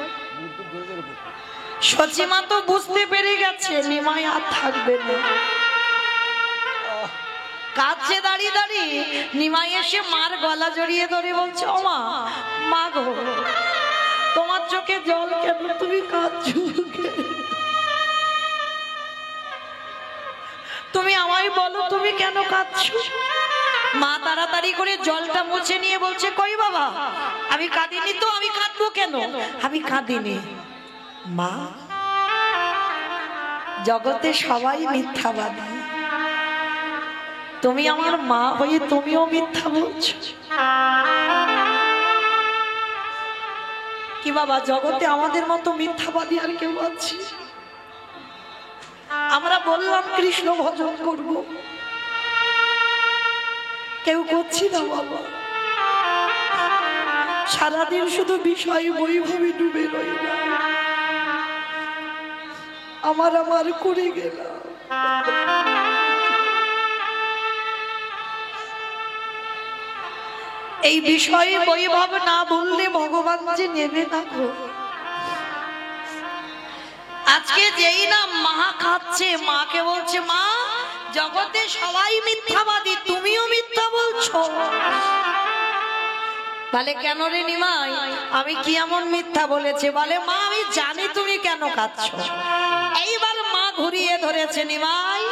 সচিমা তো বুঝতে পেরে গেছে নিমাই আর থাকবে না। কাছে দাঁড়িয়ে দাঁড়িয়ে নিমাই এসে মার গলা জড়িয়ে ধরে বলছে, ও মা, মা গো, তোমার চোখে জল কেন, তুমি কাঁদছো? তুমি আমায় বলো তুমি কেন কাঁদছো? মা তাড়াতাড়ি করে জলটা মুছে নিয়ে বলছে, কই বাবা, আমি কাঁদিনি তো, আমি কাঁদবো কেন? আমি কাঁদিনি মা, জগতে সবাই মিথ্যাবাদী, তুমি আমার মা হয়ে তুমিও মিথ্যা বলছো। কি বাবা, জগতে আমাদের মতো মিথ্যাবাদী আর কেউ আছে? আমরা বললাম কৃষ্ণ ভজন করব, কেউ করছি না বাবা। সারাদিন শুধু বিষয় বৈভবে ডুবে রইলাম, আমার করে গেলাম। এই বিষয়ে বৈভব না বললে ভগবান যে নেবে না গো। আজকে যেই না মা খাচ্ছে, মাকে বলছে, মা, জগতে সবাই মিথ্যাবাদী, তুমিও মিথ্যা বলছো। বলে, কেন রে নিমাই, আমি কি এমন মিথ্যা বলেছে? বলে, মা, আমি জানি তুমি কেন কাঁদছো। এইবার মা ঘুরিয়ে ধরেছে, নিমাই,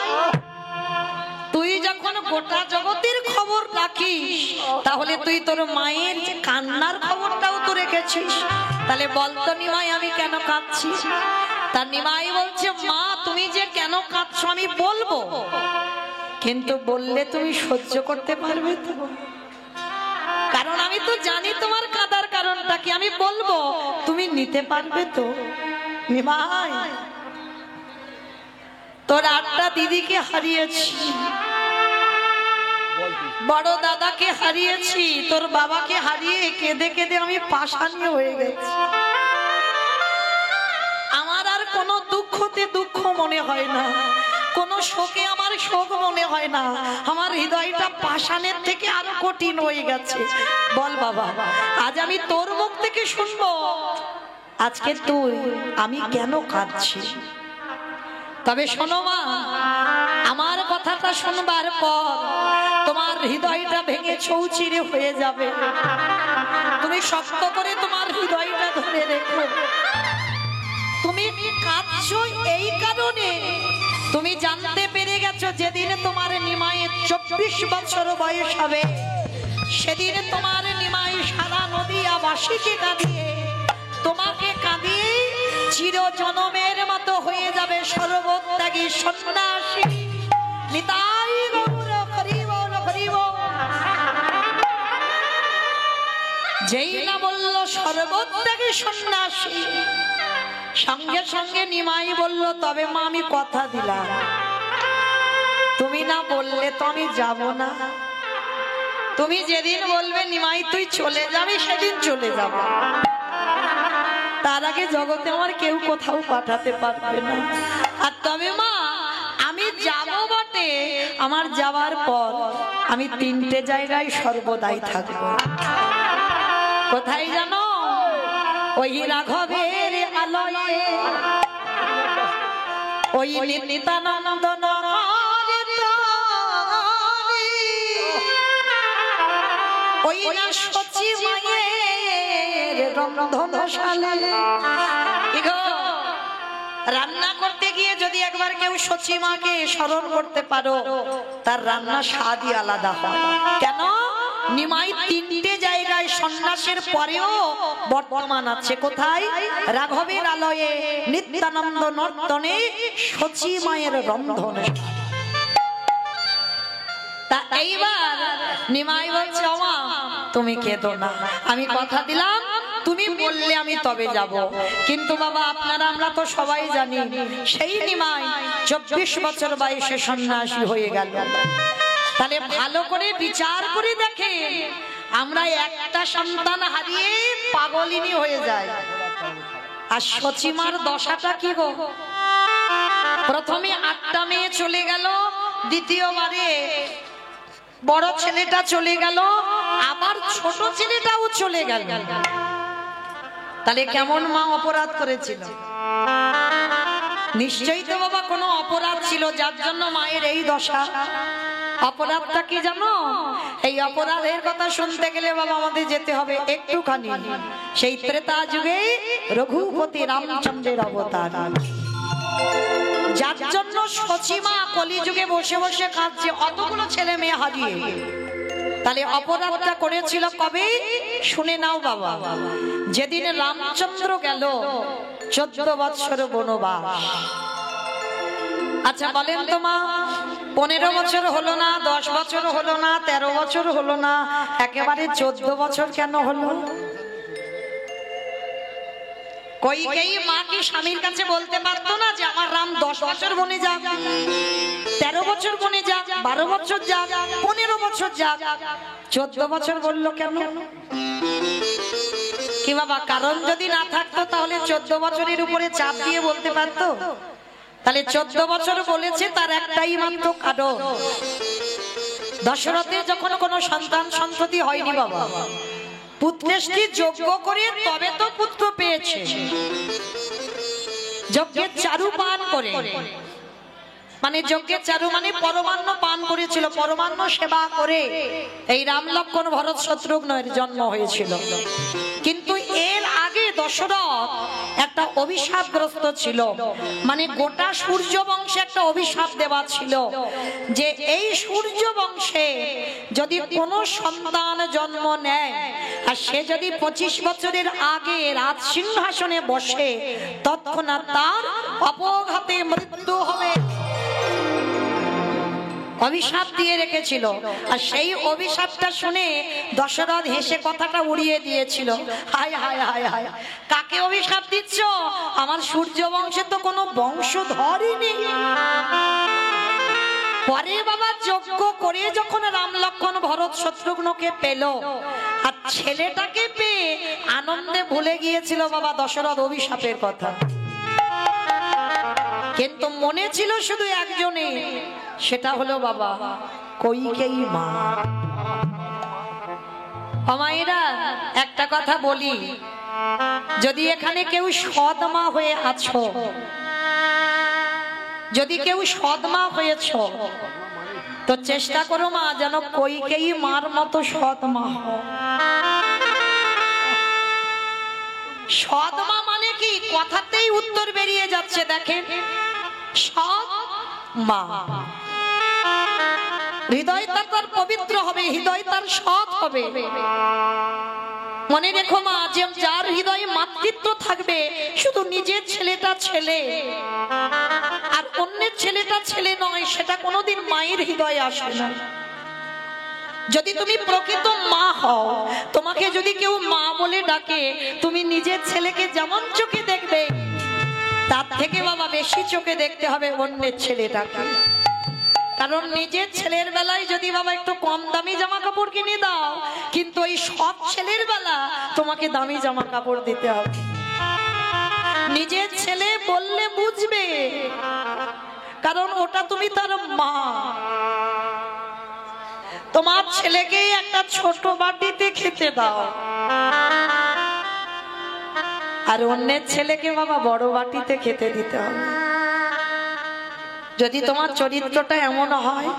তুই যখন গোটা জগতের খবর রাখিস, তাহলে তুই তোর মায়ের কান্নার খবরটাও তো রেখেছিস। তাহলে বলতো নিমাই, আমি কেন কাঁদছি? তার নিমাই বলছে, মা, তুমি যে কেন কাঁদছো আমি বলবো, কিন্তু বললে তুমি সহ্য করতে পারবে তো? কারণ আমি তো জানি তোমার কাঁদার কারণটা কি, আমি বলবো তুমি নিতে পারবে তো? নিমাই, তোর 8টা দিদিকে হারিয়েছি, বড় দাদাকে হারিয়েছি, তোর বাবাকে হারিয়ে কেঁদে কেঁদে আমি পাষাণী হয়ে গেছি। আমার আর কোনো দুঃখতে দুঃখ মনে হয় না, কোনো শোকে আমার শোক মনে হয় না, আমার হৃদয়টা পাষাণের থেকে আরো কঠিন হয়ে গেছে। বল বাবা, আজ আমি তোর মুখ থেকে শুনবো আজকে তুই আমি কেন কাঁদছি। তবে শোনো মা, আমার কথাটা শুনবার পর তোমার হৃদয়টা ভেঙে চৌচিরে হয়ে যাবে। তুমি শক্ত করে তোমার হৃদয়টা ধরে রেখো। তুমি কাঁদছো এই কারণে, তুমি জানতে পেরে গেছো যেদিন তোমার নিমাইয়ের 24 বছর বয়স হবে, সেদিন তোমার নিমাই সারা নদিয়াবাসীকে কাঁদিয়ে, তোমাকে কাঁদিয়ে চির জনমের মতো হয়ে যাবে সর্বত্যাগী সন্ন্যাসী। নিতাই গৌর হরি বল, হরি বল। যেই না বলল সর্বত্যাগী সন্ন্যাসী, সঙ্গে সঙ্গে নিমাই বলল, তবে মা, আমি কথা দিলাম, তুমি না বললে তো আমি যাব না। তুমি যেদিন বলবে নিমাই তুই চলে যাবি, সেদিন চলে যাব। তার আগে জগতে আমার কেউ কোথাও পাঠাতে পারবে না। আর তবে মা, আমি যাব বটে, আমার যাওয়ার পর আমি 3টে জায়গায় সর্বদাই থাকবো। কোথায় জানো? ওই রাঘবের আলয়ে, ওই নিত্যানন্দ ওই না সচি মায়ের রন্ধনশালে। রান্না করতে গিয়ে যদি একবার কেউ সচি মাকে স্মরণ করতে পারো, তার রান্না স্বাদই আলাদা হয়। কেন? নিমাই 3টে জায়গায় সন্ন্যাসের পরেও বর্তমান আছে। কোথায়? রাঘবের আলয়ে, নিত্যানন্দ নর্তনে, সচি মায়ের রন্ধনে। তা এইবার নিমাই বলছে, ওমা তুমি কেঁদো না, আমি কথা দিলাম তুমি বললে আমি তবে যাব। কিন্তু বাবা, আপনারা আমরা তো সবাই জানি সেই নিমাই 24 বছর বয়সে সন্ন্যাসী হয়ে গেল। তাহলে ভালো করে বিচার করে দেখে, আমরা একটা সন্তান হারিয়ে পাগলিনী হয়ে যায়, আর সচিমার দশাটা কি গো, প্রথমে 8টা মেয়ে চলে গেল, দ্বিতীয়বারে বড় ছেলেটা চলে গেল, আবার ছোট ছেলেটাও চলে গেল। তাহলে কেমন মা অপরাধ করেছিল? নিশ্চয়ই তো বাবা কোনো অপরাধ ছিল, যার জন্য মায়ের এই দশা। অপরাধটা কি জানো? এই অপরাধের কথা শুনতে গেলে বাবা আমাদের যেতে হবে একটুখানি সেই ত্রেতা যুগে রঘুপতি রামচন্দ্রের অবতার, যার জন্য সচিমা কলিযুগে বসে বসে কাঁদছে অতগুলো ছেলে মেয়ে হারিয়ে। তাহলে অপরাধটা করেছিল কবে? শুনে নাও বাবা, যেদিন রামচন্দ্র গেল 14 বছর বনবাস। আচ্ছা বলেন তো মা, 15 বছর হলো না, 10 বছর হলো না, 13 বছর হলো না, একেবারে 14 বছর কেন হলো? কইকেয়ী মা কি স্বামীর কাছে বলতে পারতো না যে আমার রাম 10 বছর বনে যাক, 13 বছর বনে যাক, 12 বছর যাক, 15 বছর যাক, 14 বছর বললো কেন? কি বাবা, কারণ যদি না থাকতো তাহলে 14 বছরের উপরে চাপ দিয়ে বলতে পারতো? তাহলে 14 বছর বলেছে তার একটাই মাত্র কারণ, দশরথের যখন কোনো সন্তান সন্ততি হয়নি বাবা, পুত্রেষ্টি যজ্ঞ করে তবে তো পুত্র পেয়েছে। যজ্ঞের চারু পান করে, মানে যজ্ঞের চারু মানে পরমান্ন পান করেছিল, পরমান্ন সেবা করে এই রাম লক্ষ্মণ ভরত শত্রুঘ্নের জন্ম হয়েছিল। কিন্তু এর আগে দশরথ একটা অভিশাপগ্রস্ত ছিল, মানে গোটা সূর্য বংশে একটা অভিশাপ দেওয়া ছিল যে এই সূর্য বংশে যদি কোনো সন্তান জন্ম নেয় আর সে যদি 25 বছরের আগে রাজ সিংহাসনে বসে, তৎক্ষণাৎ তার অপঘাতে মৃত্যু হবে। অভিশাপ দিয়ে রেখেছিল। আর সেই অভিশাপটা শুনে দশরথ হেসে কথাটা উড়িয়ে দিয়েছিল, হায় হায় হায় হায়, কাকে অভিশাপ দিচ্ছ? আমার সূর্য বংশে তো কোনো বংশধরই নেই। পরে বাবা যজ্ঞ করে যখন রাম লক্ষ্মণ ভরত শত্রুঘ্নকে পেল আর ছেলেটাকে পেয়ে আনন্দে ভুলে গিয়েছিল বাবা দশরথ অভিশাপের কথা, কিন্তু মনে ছিল শুধু একজনে, সেটা হলো বাবা কইকেয়ী মা। মায়েরা একটা কথা বলি, যদি এখানে কেউ সৎ মা হয়ে আছো, যদি কেউ সৎ মা হয়েছ, তো চেষ্টা করো মা যেন কইকেয়ী মার মতো সৎ মা হও। সৎ মা মানে কি? কথাতেই উত্তর বেরিয়ে যাচ্ছে, দেখেন, সৎ মা হৃদয় তার পবিত্র হবে, হৃদয় তার সৎ হবে। মনে রেখো মা, যে যার হৃদয়ে মাতৃত্ব থাকবে, শুধু নিজের ছেলেটা ছেলে আর অন্যের ছেলেটা ছেলে নয়, সেটা কোনোদিন মায়ের হৃদয়ে আসে না। যদি তুমি প্রকৃত মা হও, তোমাকে যদি কেউ মা বলে ডাকে, তুমি নিজের ছেলেকে যেমন চোখে দেখবে, তার থেকে বাবা বেশি চোখে দেখতে হবে অন্যের ছেলেটাকে। কারণ নিজের ছেলের বেলায় যদি বাবা একটু কম দামি জামা কাপড় কিনে দাও, কিন্তু এই সব ছেলের বেলা তোমাকে দামি জামা কাপড় দিতে হবে। নিজের ছেলে বললে বুঝবে, কারণ ওটা তুমি তার মা। তোমার ছেলেকে একটা ছোট বাটিতে খেতে দাও, আর অন্যের ছেলেকে বাবা বড় বাটিতে খেতে দিতে হবে। যদি তোমার চরিত্রটা এমন হয়,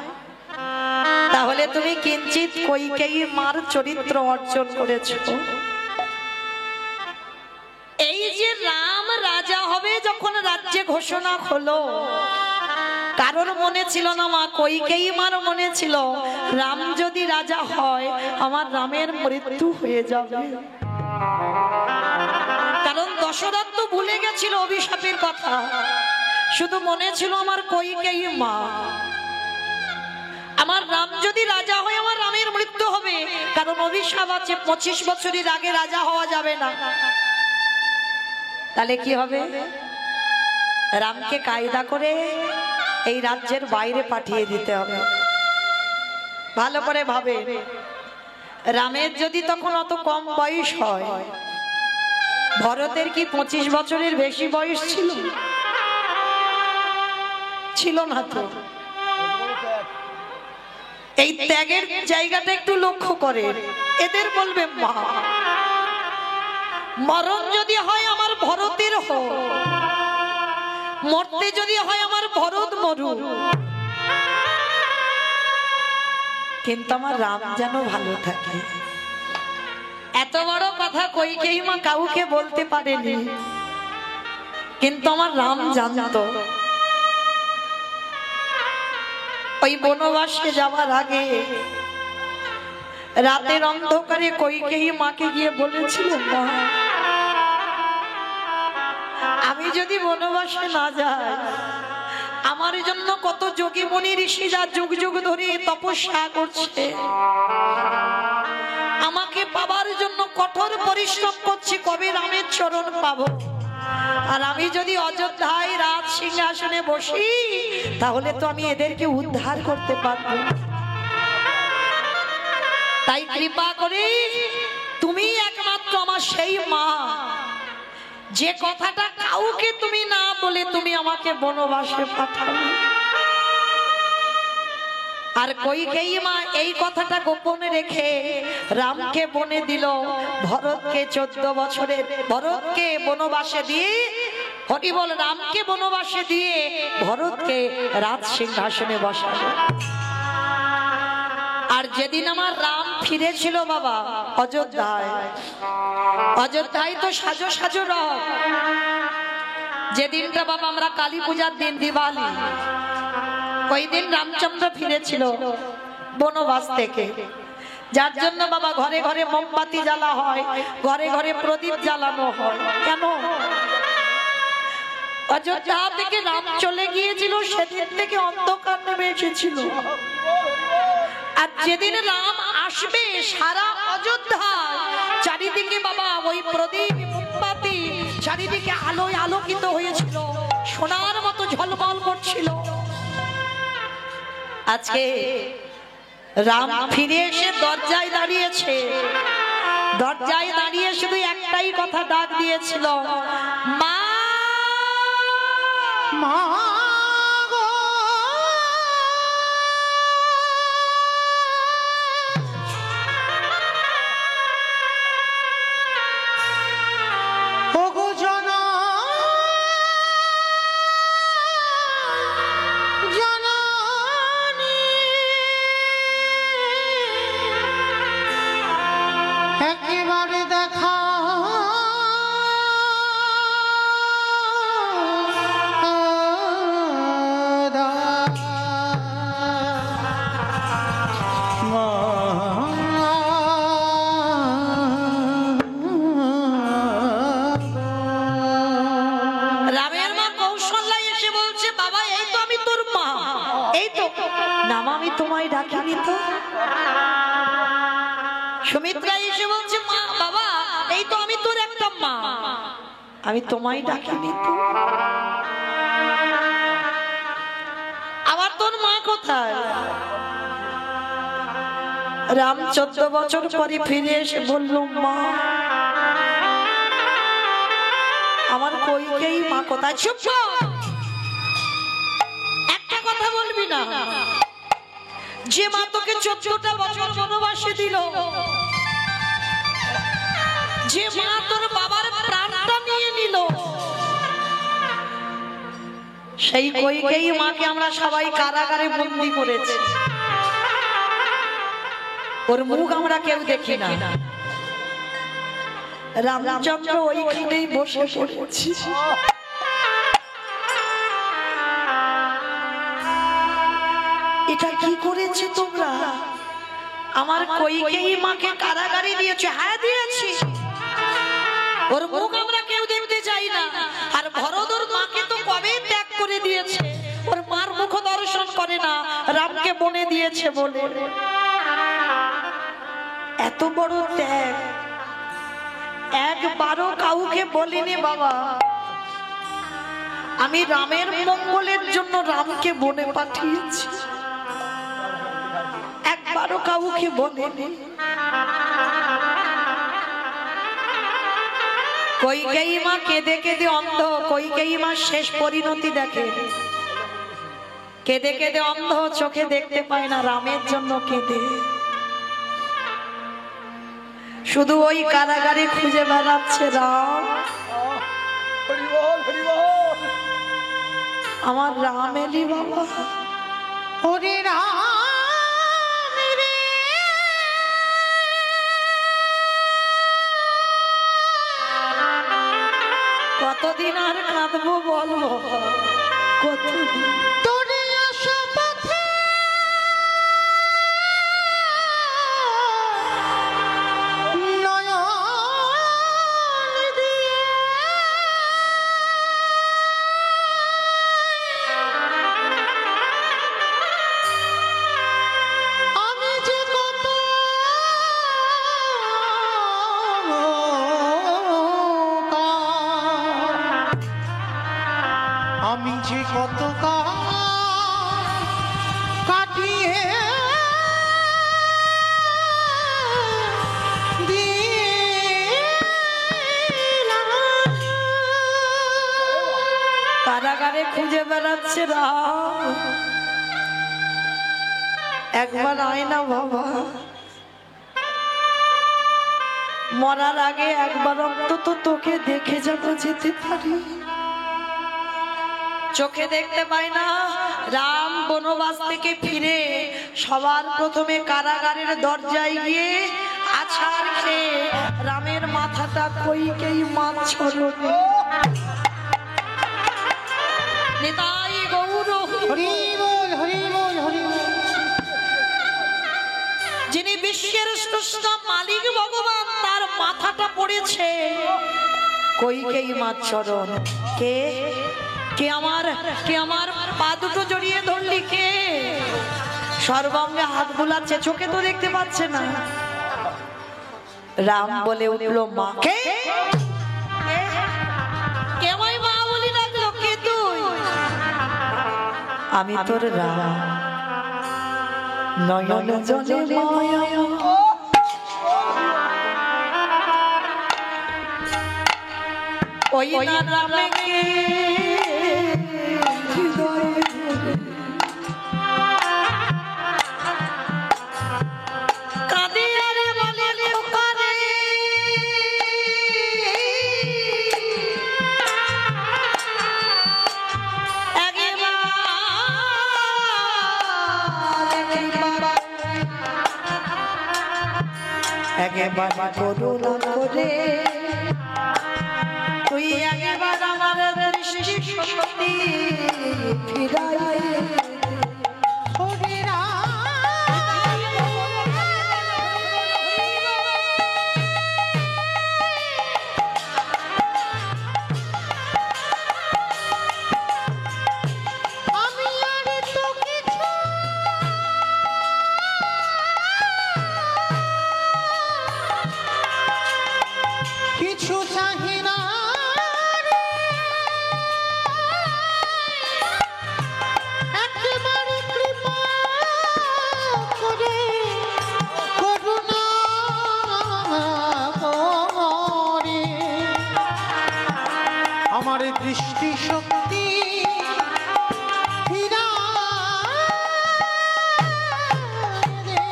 তাহলে তুমি কিঞ্চিত কইকেয়ী মার চরিত্র অর্জন করেছো। এই যে রাম রাজা হবে যখন রাজ্যে ঘোষণা হলো, কারোর মনে ছিল না মা, কইকেয়ী মার মনে ছিল রাম যদি রাজা হয় আমার রামের মৃত্যু হয়ে যাবে। কারণ দশরথ তো ভুলে গেছিল অভিশাপের কথা, শুধু মনে ছিল আমার কইকেয়ী মা, আমার রাম যদি রাজা হয় আমার রামের মৃত্যু হবে। কারণ অভিশাপ আছে 25 বছরের আগে রাজা হওয়া যাবে না। তাহলে কি হবে? রামকে কায়দা করে এই রাজ্যের বাইরে পাঠিয়ে দিতে হবে। ভালো করে ভাবে, রামের যদি তখন অত কম বয়স হয়, ভরতের কি 25 বছরের বেশি বয়স ছিল? ছিল না তো। এই ত্যাগের জায়গাটা একটু লক্ষ্য করে। এদের বলবে মা, মরণ যদি হয় আমার ভরতের হোক, মরতে যদি হয় আমার ভরত মরুক, কিন্তু আমার রাম যেন ভালো থাকে। এত বড় কথা কইকেই মা কাউকে বলতে পারেনি, কিন্তু আমার রাম জানতো। ওই বনবাসে যাওয়ার আগে রাতের অন্ধকারে কইকেই মাকে গিয়ে বলেছিল, মা আমি যদি বনবাসে না যাই, আমার জন্য কত যোগী মুনি ঋষিরা যুগ যুগ ধরে তপস্যা করছে, আমাকে পাবার জন্য কঠোর পরিশ্রম করছি, কবে রামের চরণ পাবো। আর আমি যদি অযোধ্যায় রাজ সিংহাসনে বসি, তাহলে তো আমি এদেরকে উদ্ধার করতে পারবো। তাই কৃপা করে তুমি একমাত্র আমার সেই মা, যে কথাটা কাউকে তুমি না বলে তুমি আমাকে বনবাসে পাঠাও। আর কইকেয়ী মা এই কথাটা গোপনে রেখে রামকে বনে দিল, ভরতকে 14 বছরের ভরতকে বনবাসে দিয়ে, হরি বল, রামকে বনবাসে দিয়ে ভরতকে রাজ সিংহাসনে বসালো। আর যেদিন আমার রাম ফিরেছিল বাবা অযোধ্যায়, অযোধ্যায় তো সাজো সাজো রব। যেদিনটা বাবা আমরা কালী পূজার দিন, দিওয়ালি, ওই দিন রামচন্দ্র ফিরেছিল বনবাস থেকে, যার জন্য বাবা ঘরে ঘরে মোমবাতি জ্বালা হয়, ঘরে ঘরে প্রদীপ জ্বালানো হয়। কেন? অযোধ্যা থেকে রাম চলে গিয়েছিল, সেদিন থেকে অন্ধকার নেমে এসেছিল। আর যেদিন রাম আসবে, সারা অযোধ্যা চারিদিকে বাবা ওই প্রদীপ মোমবাতি চারিদিকে আলোয় আলোকিত হয়েছিল, সোনার মতো ঝলমল করছিল। আজকে রাম ফিরে এসে দরজায় দাঁড়িয়েছে, দরজায় দাঁড়িয়ে শুধু একটাই কথা ডাক দিয়েছিল, মা মা গো, ওগো জননী, একেবারে দেখা রামের মা কৌশল্যা এসে বলছে, বাবা এই তো আমি তোর মা, এই তো নাম, আমি তোমায় ডাকিনি তো। সুমিত্রা এসে বলছে, মা বাবা এই তো আমি তোর একটা মা, আমি তোমায় ডাকিনি তো। আবার তোর মা কোথায়? রাম 14 বছর পরে ফিরে এসে বলল, মা আমার কইকেই মা কোথায়? চুপ কর, একটা কথা বলবি না। যে মা তোকে 14টা বছর বনবাসে দিল, যে মা তোর বাবার প্রাণটা নিয়ে নিল, সেই কইকেই মাকে আমরা সবাই কারাগারে বন্দী করেছি। ওর মুখ আমরা কেউ দেখি না। রামচন্দ্র ওইখানেই বসে পড়েছি। এটা কি করেছে তোমরা? আমার কইকেই মাকে কারাগারে দিয়েছে। হ্যাঁ দিয়েছি, ওর মুখ আমরা কেউ দেখতে চাই না। আর ভরত ওর মাকে তো কবে ত্যাগ করে দিয়েছে, ওর মার মুখ দর্শন করে না, রামকে বনে দিয়েছে বলে। এত বড় ত্যাগ একবারও কাউকে বলিনি বাবা। আমি রামের মঙ্গলের জন্য রামকে বনে পাঠিয়েছি, একবারও কাউকে বলিনি। কইকেয়ী মা কেঁদে কেঁদে অন্ধ, কইকেয়ী মা শেষ পরিণতি দেখে। কেঁদে কেঁদে অন্ধ, চোখে দেখতে পায় না, রামের জন্য কেঁদে। শুধু ওই কারাগারে খুঁজে বেড়াচ্ছে রাম, আমার রাম এলি বাবা। ওরে রাম রে, কতদিন আর কাঁদবো বলবো, কতদিন। তোরে আসা পথে নয়ন দিয়ে আমি যে কত আমি যে কত কাটিয়ে কারাগারে খুঁজে বেড়াচ্ছে রাম, একবার আয় না বাবা, মরার আগে একবার অন্তত তোকে দেখে যাবো, যেতে পারি। চোখে দেখতে পাই না। রাম বনবাস থেকে ফিরে সবার প্রথমে কারাগারের দরজায় গিয়ে আছাড় খেয়ে রামের মাথাটা কইকেই মাছ ছড়নে। নিতাই গৌর হরি বল, হরি বল, হরি বল। যিনি বিশ্বের স্রষ্টা মালিক ভগবান, তার মাথাটা পড়েছে কইকেই মাছ চরণ। কে কে আমার পা দুটো জড়িয়ে ধরলি, কে? সর্বাঙ্গে হাত বুলাচ্ছে, চোখে তো দেখতে পাচ্ছে না। রাম বলে উঠল, মা। কে কে আমায় মা বলি ডাকলো, কে তুই? আমি তোর রাম, নয়ন জলে মায়া। ওই না রামকে হৃদয়ে কাঁদে আর বলে খোকারে, একবার করুণা করে তুই একবার আমার দৃষ্টি শক্তি ফিরাই। ওরে আমি আর তো কিছু চাহি না, একেবারে কৃপা করে করুণা করে আমার দৃষ্টি শক্তি ফিরা দে।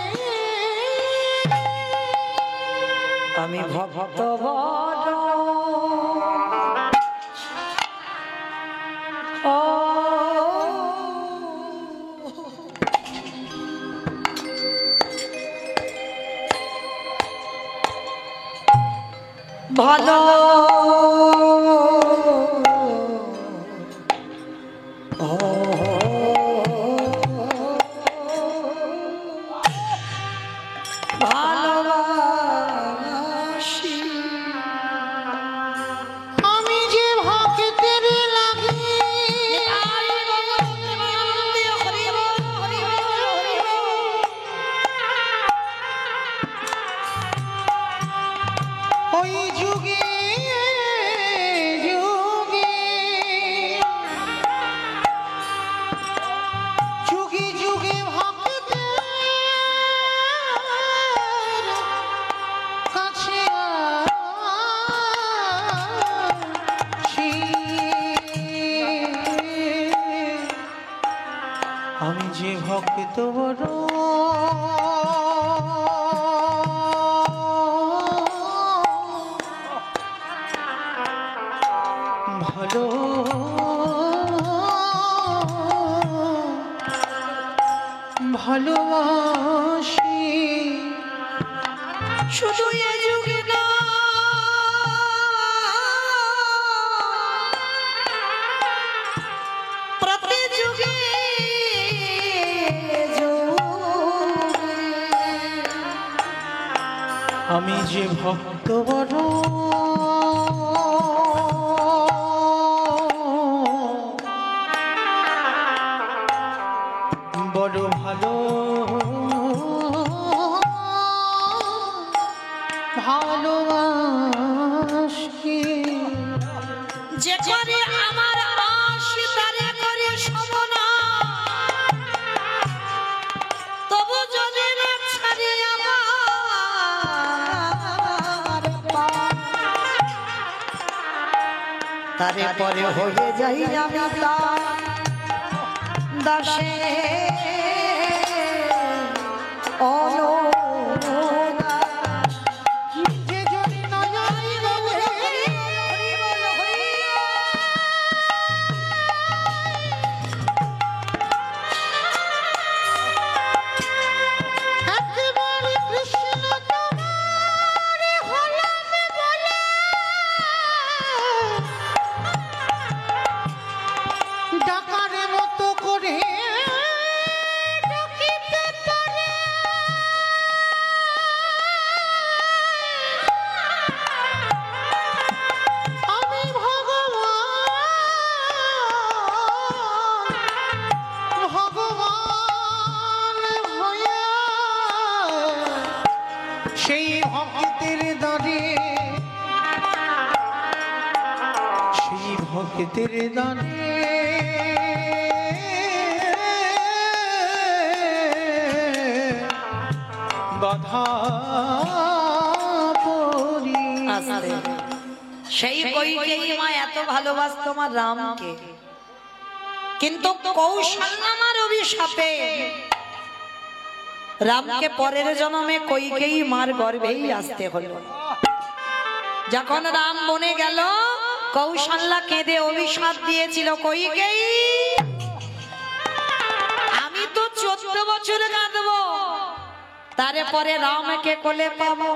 আমি ভক্ত বড় ও ভালো ভালোবাসি। আমি যে ভক্তের লাগি ওই যুগে যুগে যুগে যুগে ভক্তের কাছে ভক্ত বড় ভালো ভালোবাসি শুধু এ যুগে না প্রতি যুগে আমি যে ভক্ত বড় বড় ভালো ভালোবাসি যে করে আমার আশ তারে করে সমনা তবু যদি না ছাড়ি আমার তারে পরে হয়ে যাই আমি তার দাসে অনুরাগ যে যদি নয় বলে একেবারে কৃষ্ণ তোমার হলাম বলে ডাকার মতো করে ডাকিতে পারে আমি ভগবান হয়ে সেই ভক্তের দানে সেই ভক্তের দানে বাধা পড়ি সেই কইকেই মা এত ভালোবাসতো আমার রামকে কিন্তু কৌশল্যামার অভিশাপে রামকে পরের জন্মে কইকেই মার গর্ভেই আসতে হলো। যখন রাম বনে গেল কৌশল্যা কেঁদে অভিশাপ দিয়েছিল কইকেই আমি তো 14 বছর কাঁদবো তারপরে রামকে কোলে পাবো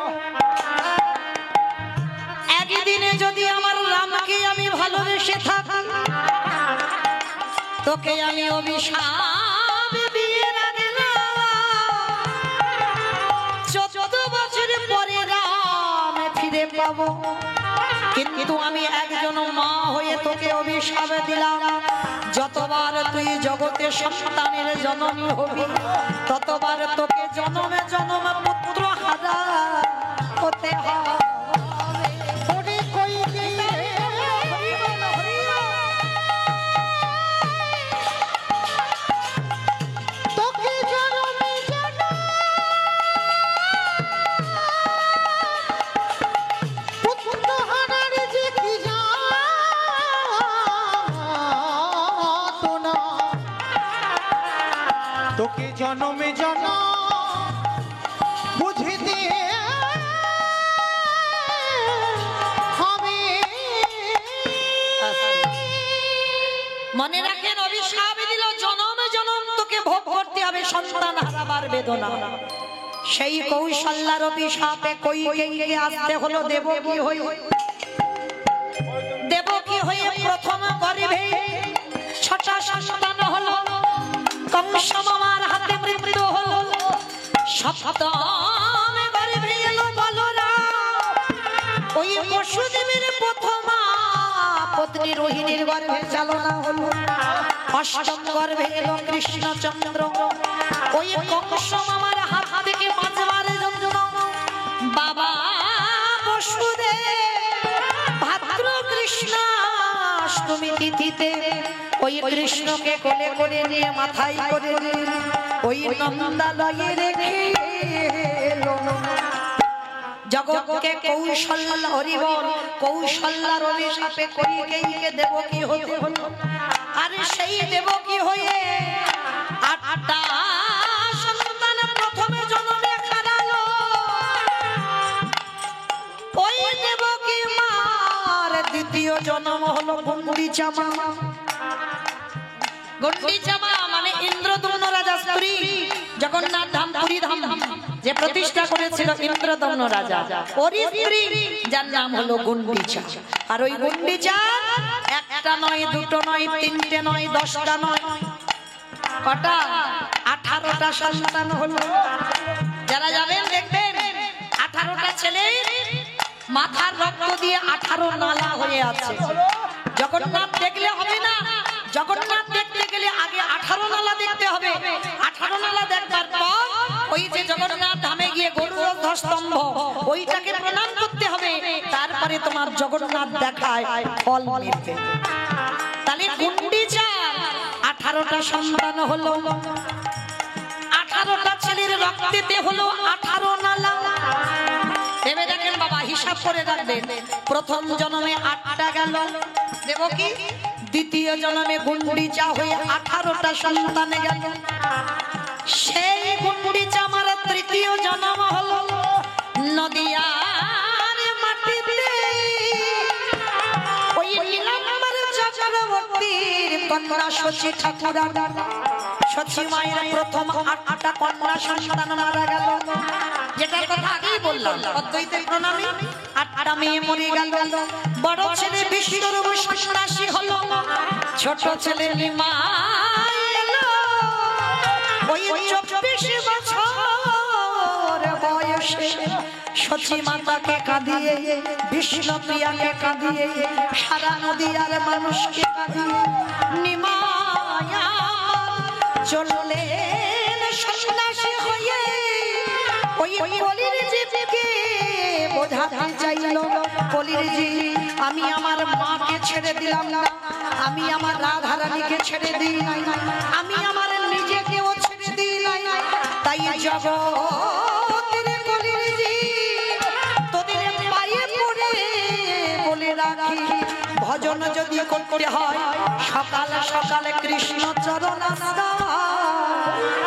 একদিনে যদি আমার রামকে আমি ভালোবেসে থাকি তোকে আমি অভিশাপ দিয়ে রাখলাম 14 বছর পরে রাম ফিরে পাবো কিন্তু আমি একজন মা হয়ে তোকে অভিশাপ দিলাম যতবার তুই জগতে সন্তানের জননী হবি ততবার তোকে জনমে জনমে পুত্র হারা হতে হবে ওরে কইকে তোকে জনমে জনম পুত্র হারার যে কি যাতনা তোকে জনমে জনম বুঝিতে হবে মনে রাখেন অভিশাপ দিল জনমে জনম তোকে ভোগ করতে হবে সন্তান হারাবার বেদনা সেই কৌশল্যার অভিশাপে কইকেয়ীকে আসতে হলো দেবকী হয়ে প্রথম গর্ভে 6টা সন্তান হলো কংস মামার হাতে মৃত্যু হলো সপ্তম গর্ভে এলো বলরাম ওই বসুদেবের প্রথম পত্নী রোহিণীর গর্ভে চালনা হলো অষ্টম গর্ভে এলো কৃষ্ণচন্দ্র ওই কংস মামার হাত থেকে বাঁচবার জন্য বাবা বসুদেব ভাদ্র কৃষ্ণাষ্টমী তিথিতে ওই কৃষ্ণকে কোলে করে নিয়ে মাথায় করে ওই নন্দালয়ে রেখে এলো জগৎকে কৌশল্যা হরিবল কৌশল্যার অভিশাপে কইকেয়ীকে দেবকী হতে হলো আর সেই দেবকী হয়ে 8টা তৃতীয় জন্ম হলো গুন্ডিচা মা। গুন্ডিচা মা মানে ইন্দ্রদম্ন রাজা স্ত্রী, জগন্নাথ ধাম পুরী ধাম যে প্রতিষ্ঠা করেছিল ইন্দ্রদম্ন রাজা, ওরই স্ত্রী যার নাম হলো গুন্ডিচা। আর ওই গুন্ডিচা একটা নয়, দুটো নয়, তিনটে নয়, 10টা নয়, কটা? 18টা সন্তান হলো। যারা যাবেন দেখবেন 18টা ছেলে মাথার রক্ত দিয়ে 18 নালা হয়ে আছে। জগন্নাথ দেখলে হবে না, জগন্নাথ দেখতে গেলে আগে 18 নালা দেখতে হবে। 18 নালা দেখবার পর ওই যে জগন্নাথ ধামে গিয়ে গরুর স্তম্ভ ওইটাকে প্রণাম করতে হবে, তারপরে তোমার জগন্নাথ দেখায় ফল মিলবে। তাহলে গুন্ডিচা 18টা সন্তান হলো, 18টা ছেলের রক্তেতে হলো 18 নালা। ভেবে দেখেন বাবা, হিসাব করে রাখবেন। প্রথম জন্মে 8টা গেল দেবকী, দ্বিতীয় জন্মে গুন্ডিচা হয়ে 18টা সন্তানে গেল। সেই গুন্ডিচা আমার তৃতীয় জন্ম হলো নদিয়ার মাটিতে, ওই নীলাম্বর চক্রবর্তীর কন্যা শশী ঠাকুরা। শশী মায়ের প্রথম 8টা কন্যা সন্তান মারা গেল, যেটার কথা আগেই বললাম অদ্বৈতের প্রণামী। 8টা মেয়ে মরে গেল। বড় ছেলে বিশ্বরূপ সন্ন্যাসী হলো, ছোট ছেলে নিমাই এলো। ওই 24 বছর বয়সে শচী মাতাকে কাঁদিয়ে, বিষ্ণুপ্রিয়াকে কাঁদিয়ে, সারা নদীয়ার মানুষকে কাঁদিয়ে নিমায়া চললেন সন্ন্যাসী হয়ে। ওই কলির জীবকে বোঝাতে চাইল, কলির জীব আমি আমার মাকে ছেড়ে দিলাম না, আমি আমার রাধারানীকে ছেড়ে দিই নাই, আমি আমার নিজেকেও ছেড়ে দিই নাই। তাই জগতের কলির জীব তোদের পায়ে পড়ে বলে রাখি, ভজন যদি করতে হয় সকাল সকালে কৃষ্ণ চরণ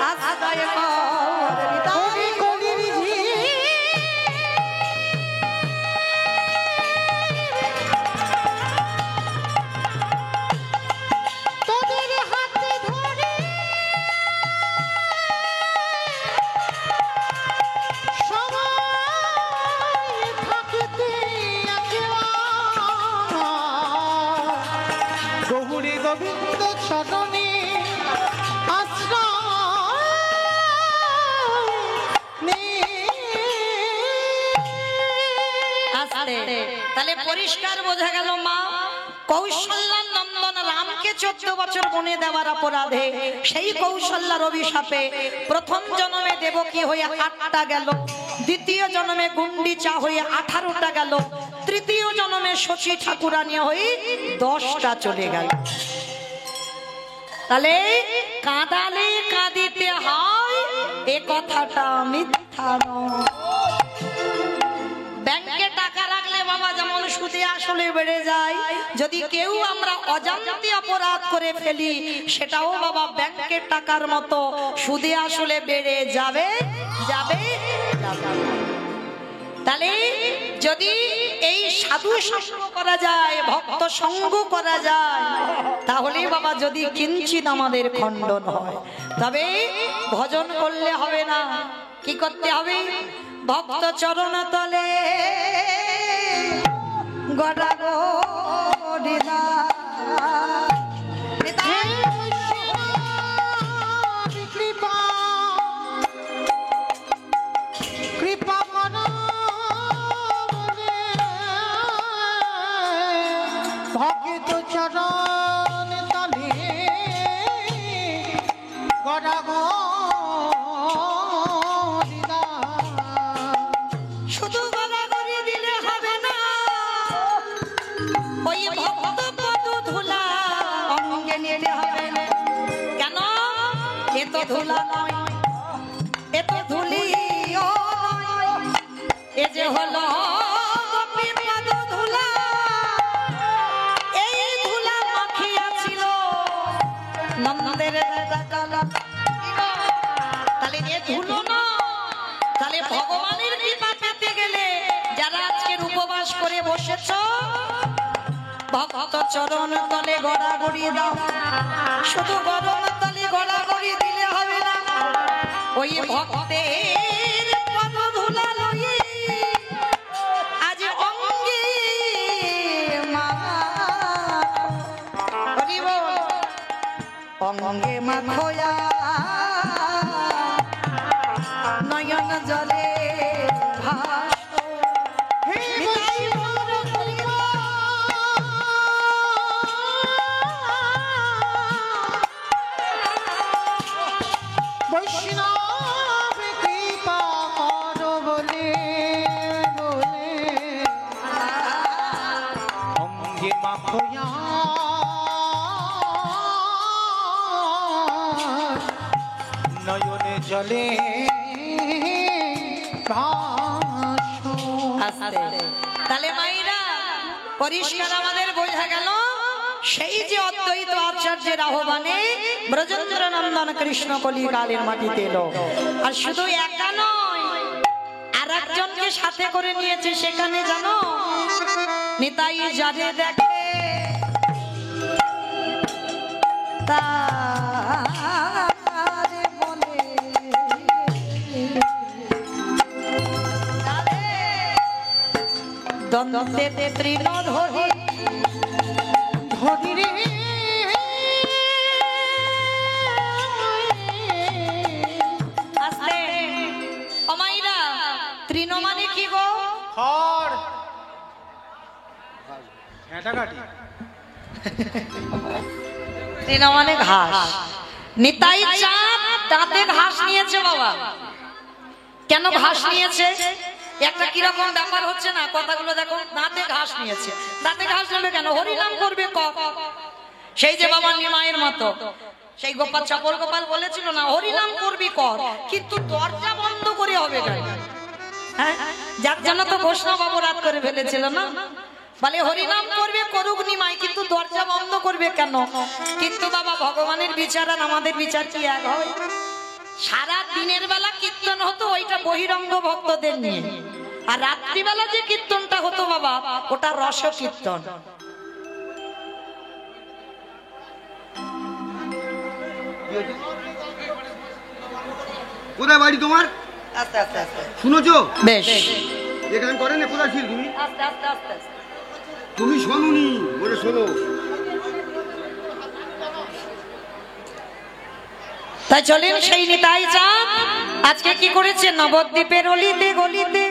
আশ্রয় কর। গোবিন্দ চরণে তাহলে পরিষ্কার বোঝা গেল মা কৌশল্যার নন্দন রামকে 14 বছর বনে দেওয়ার অপরাধে সেই কৌশল্যার অভিশাপে প্রথম জন্মে দেবকী হয়ে 8টা গেল, দ্বিতীয় জন্মে গুন্ডিচা হয়ে 18টা গেল, তৃতীয় জন্মে শশী ঠাকুরানী হয়ে 10টা চলে গেল। তাহলে কাঁদালে কাঁদিতে হয় এ কথাটা মিথ্যা নয়। ব্যাংকে টাকা রাখলে বাবা যেমন সুদে আসলে বেড়ে যায়, যদি কেউ আমরা অজান্তে অপরাধ করে ফেলি সেটাও বাবা ব্যাংকের টাকার মতো সুদে আসলে বেড়ে যাবে যাবে যাবে। তাহলে যদি এই সাধু সঙ্গ করা যায়, ভক্ত সঙ্গ করা যায়, তাহলে বাবা যদি কিঞ্চিত আমাদের খণ্ডন হয়। তবে ভজন করলে হবে না, কি করতে হবে? ভক্ত চরণ তলে গড়া গড়িলা কৃপা ভক্ত চরণ তলে গড়া গড়িলা। শুধু গড়াগড়ি দিলে হবে না, ওই ভক্ত পদ ধুলা অঙ্গে নিতে হবে। কেন? এ তো ধুলা নয়, এ তো ধুলিও নয়, এ যে হলো গোপীর পদ ধুলা। এই ধুলা মাখিয়াছিল নন্দের গলা। তাহলে এ ধুলো না, তাহলে ভগবানের কৃপা পেতে গেলে যারা আজকের উপবাস করে বসেছ ভক্ত চরণ তলে গড়াগড়ি দাও, শুধু গরম তলে গড়াগড়ি দিলে হবে না, ওই ভক্তের পদ ধুলা লয়ে আজ অঙ্গে হরি বল, অঙ্গে মাখয়া নয়ন জলে ভাসো। বৈষ্ণব কৃপা করো বলে বলে অঙ্গে মাখো নয়নে জলে তাহলে মাইরা পরিষ্কার আমাদের বোঝা গেল, সেই যে অদ্বৈত আচার্যের আহ্বানে ব্রজেন্দ্র নন্দন কৃষ্ণ কলিকালের মাটিতে এলো। আর শুধু একা নয়, আর একজনকে সাথে করে নিয়েছে সেখানে, জানো নিতাই যারে দেখে তারে বলে দ্বন্দ্বে তৃণ ধরি ধরি রে আস্তে অমাইরা। তৃণ মানে কি গো? খড় ঘাটাঘাটি। তৃণ মানে ঘাস। নিতাই চাঁদ দাঁতে ঘাস নিয়েছে বাবা। কেন ঘাস নিয়েছে? একটা কিরকম ব্যাপার হচ্ছে না, কথাগুলো দেখো। দাঁতে ঘাস নিয়েছে, দাঁতে ঘাস নেবে কেন? হরিনাম করবে সেই যে বাবা নিমায়ের মতো, সেই গোপাল চপল গোপাল বলেছিল না হরিনাম করবি কর, কিন্তু দরজা বন্ধ করে হবে কেন? হ্যাঁ, যার জন্য তো বৈষ্ণব অপরাধ করে ফেলেছিল না, বলে হরিনাম করবে করুক নিমাই, কিন্তু দরজা বন্ধ করবে কেন? কিন্তু বাবা ভগবানের বিচার আর আমাদের বিচার কি এক হয়? সারা দিনের বেলা কীর্তন হতো ওইটা বহিরঙ্গ ভক্তদের নিয়ে, আর রাত্রিবেলা যে কীর্তনটা হতো বাবা ওটা রস কীর্তন। কোথায় বাড়ি তোমার? আস্তে আস্তে আস্তে শুনেছো? বেশ এখানে করেন না, কোথায় ছিল তুমি? আস্তে আস্তে আস্তে আস্তে। তুমি শোনোনি, বলে শোনো। তাই চলেন সেই নিতাই চাঁদ আজকে কি করেছে? নবদ্বীপের অলিতে গলিতে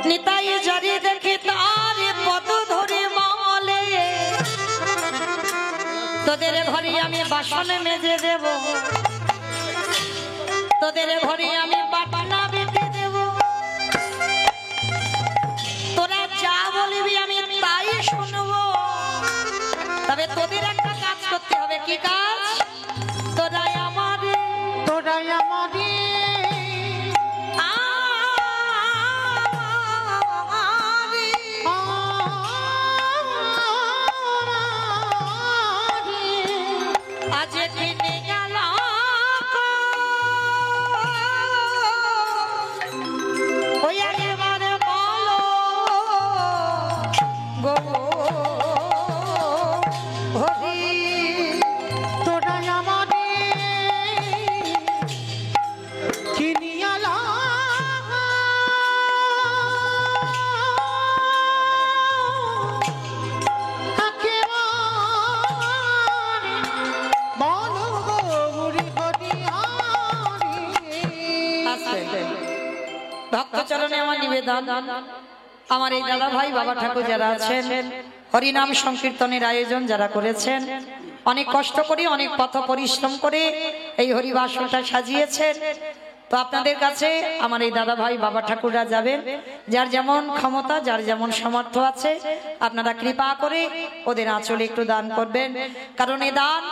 নিতাই যারে দেখে তার পদ ধরে বলে, তোদের ঘরে আমি বাসন মেজে দেব, তোদের ঘরে আমি বাটনা বেটে দেব, তোরা যা বলবি আমি তাই শুনবো, তবে তোদের একটা কাজ করতে হবে। কি কাজ? তোরাই আমারে তোরাই আমারে আজ কিনে গেল ওই একেবারে বলো গো হরি, তোরাই আমারে চিনিয়ালা বলো গৌরী হরিয়ারি। ভক্তচরণে আমার নিবেদন, আমার এই দাদা ভাই বাবা ঠাকুর যারা আছেন, হরিনাম সংকীর্তনের আয়োজন যারা করেছেন, অনেক কষ্ট করে অনেক পথ পরিশ্রম করে এই হরিবাসনটা সাজিয়েছেন। তো আপনাদের কাছে আমার এই দাদা ভাই বাবা ঠাকুররা যাবেন, যার যেমন ক্ষমতা যার যেমন সামর্থ্য আছে আপনারা কৃপা করে ওদের আঁচলে একটু দান করবেন, কারণ এই দান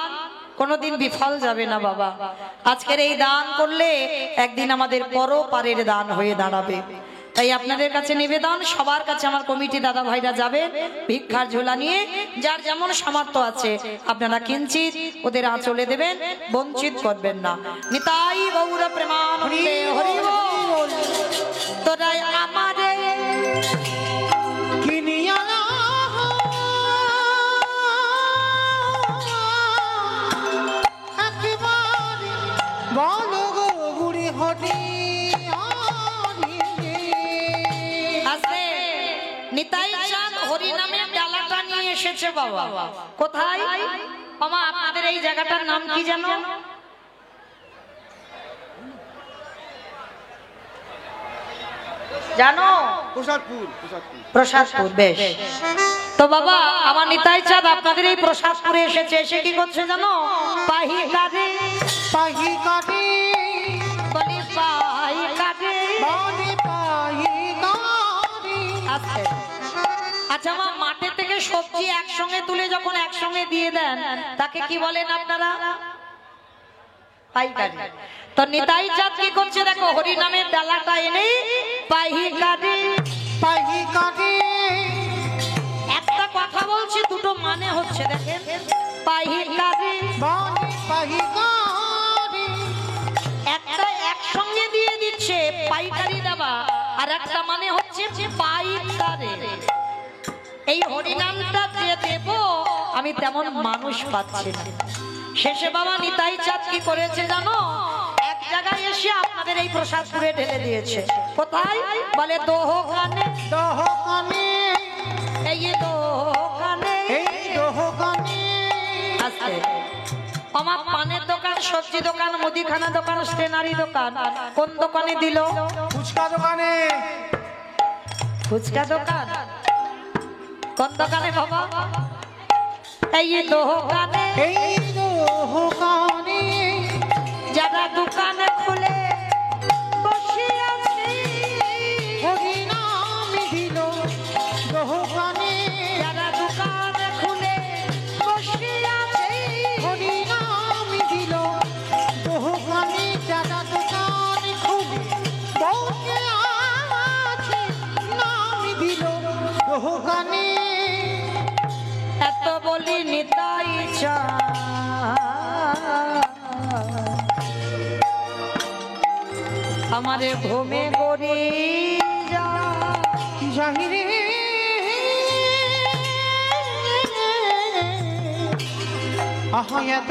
কোনোদিন বিফল যাবে না বাবা। আজকের এই দান করলে একদিন আমাদের পরপারের দান হয়ে দাঁড়াবে। তাই আপনাদের কাছে নিবেদন, সবার কাছে আমার কমিটি দাদা ভাইরা যাবেন ভিক্ষার ঝোলা নিয়ে, যার যেমন সামর্থ্য আছে আপনারা কিঞ্চিত ওদের আঁচলে দেবেন, বঞ্চিত করবেন না। নিতাই গৌর প্রেমানন্দে হরি বল। তোরাই আমারে চিনিয়ালা চাঁদ হরি নামের ডালাটা নিয়ে এসেছে বাবা। কোথায়? মামা আপনাদের এই জায়গাটার নাম কি জানো? জানো? প্রসাদপুর প্রসাদপুর প্রসাদপুর। বেশ, তো বাবা আমার নিতাই চাঁদ আপনাদের এই প্রসাদপুরে এসেছে। এসে কি করছে জানো? পাহি কাটে, পাহি কাটে বলি পাহি কাটে। বলে পাহি কাটে। আচ্ছা মা, মাঠে থেকে সবজি একসঙ্গে তুলে যখন একসঙ্গে দিয়ে দেন তাকে কি বলেন আপনারা? পাইকারি। তো নিতাই চাঁদ কি করছে দেখো, হরি নামের ডালাটা এনে পাহি কাটে। পাহি কাটে একটা কথা বলছি, দুটো মানে হচ্ছে দেখেন। পাহি কাটে বলে পাহি কাটে। একটা একসঙ্গে দিয়ে দিচ্ছে পাইকারি দেওয়া, আর একটা মানে হচ্ছে যে পাইকারে। এই হরিনামটা যে দেব আমি তেমন মানুষ পাচ্ছি না। শেষে বাবা নিতাই চাঁদ কি করেছে জানো? এক জায়গায় এসে আপনাদের এই প্রসাদপুরে ঢেলে দিয়েছে। কোথায়? বলে দোকানে। দোকানে এই দোকানে, এই দোকানে আস্তে। আমার পানের দোকান, সবজি দোকান, মুদিখানা দোকান, স্টেনারি দোকান, কোন দোকানে দিল? ফুচকা দোকানে। ফুচকা দোকান। কোন দোকানে বাবা? এই দোকানে। এই দোকানে যারা দোকানে খুলে বসে আছে, হরি নাম দিল দোকানে। যারা দোকানে খুলে বসে আছে, হরি নাম দিল দোকানে। যারা দোকান খুলে বসে আছে নাম দিল দোকানে। এত বলি নিতাই চাঁদ আমারে ঘুমে গড়ি যা। জাহিরে আহা এত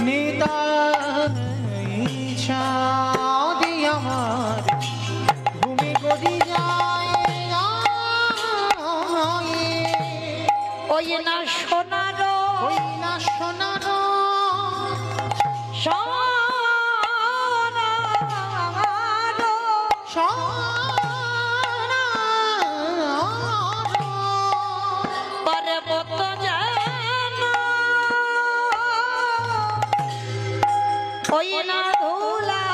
নিতাই চাঁদ আমার ঘুমে গড়ি যায়। ওই না সোনার ওই না সোনার পর্বত যেন ওই না ধুলা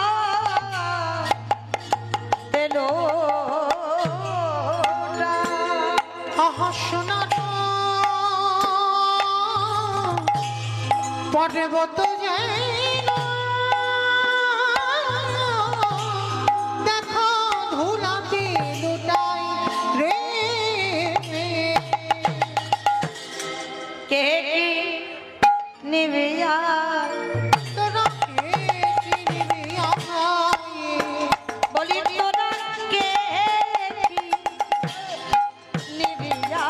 এলো আহা সোনার পর্বত যেন দেখো ধুলাতে লুটাই রে। কে কি নিবিয়া তোরা কে চিনবি আমায়? বলি তোরা কে কি নিবিয়া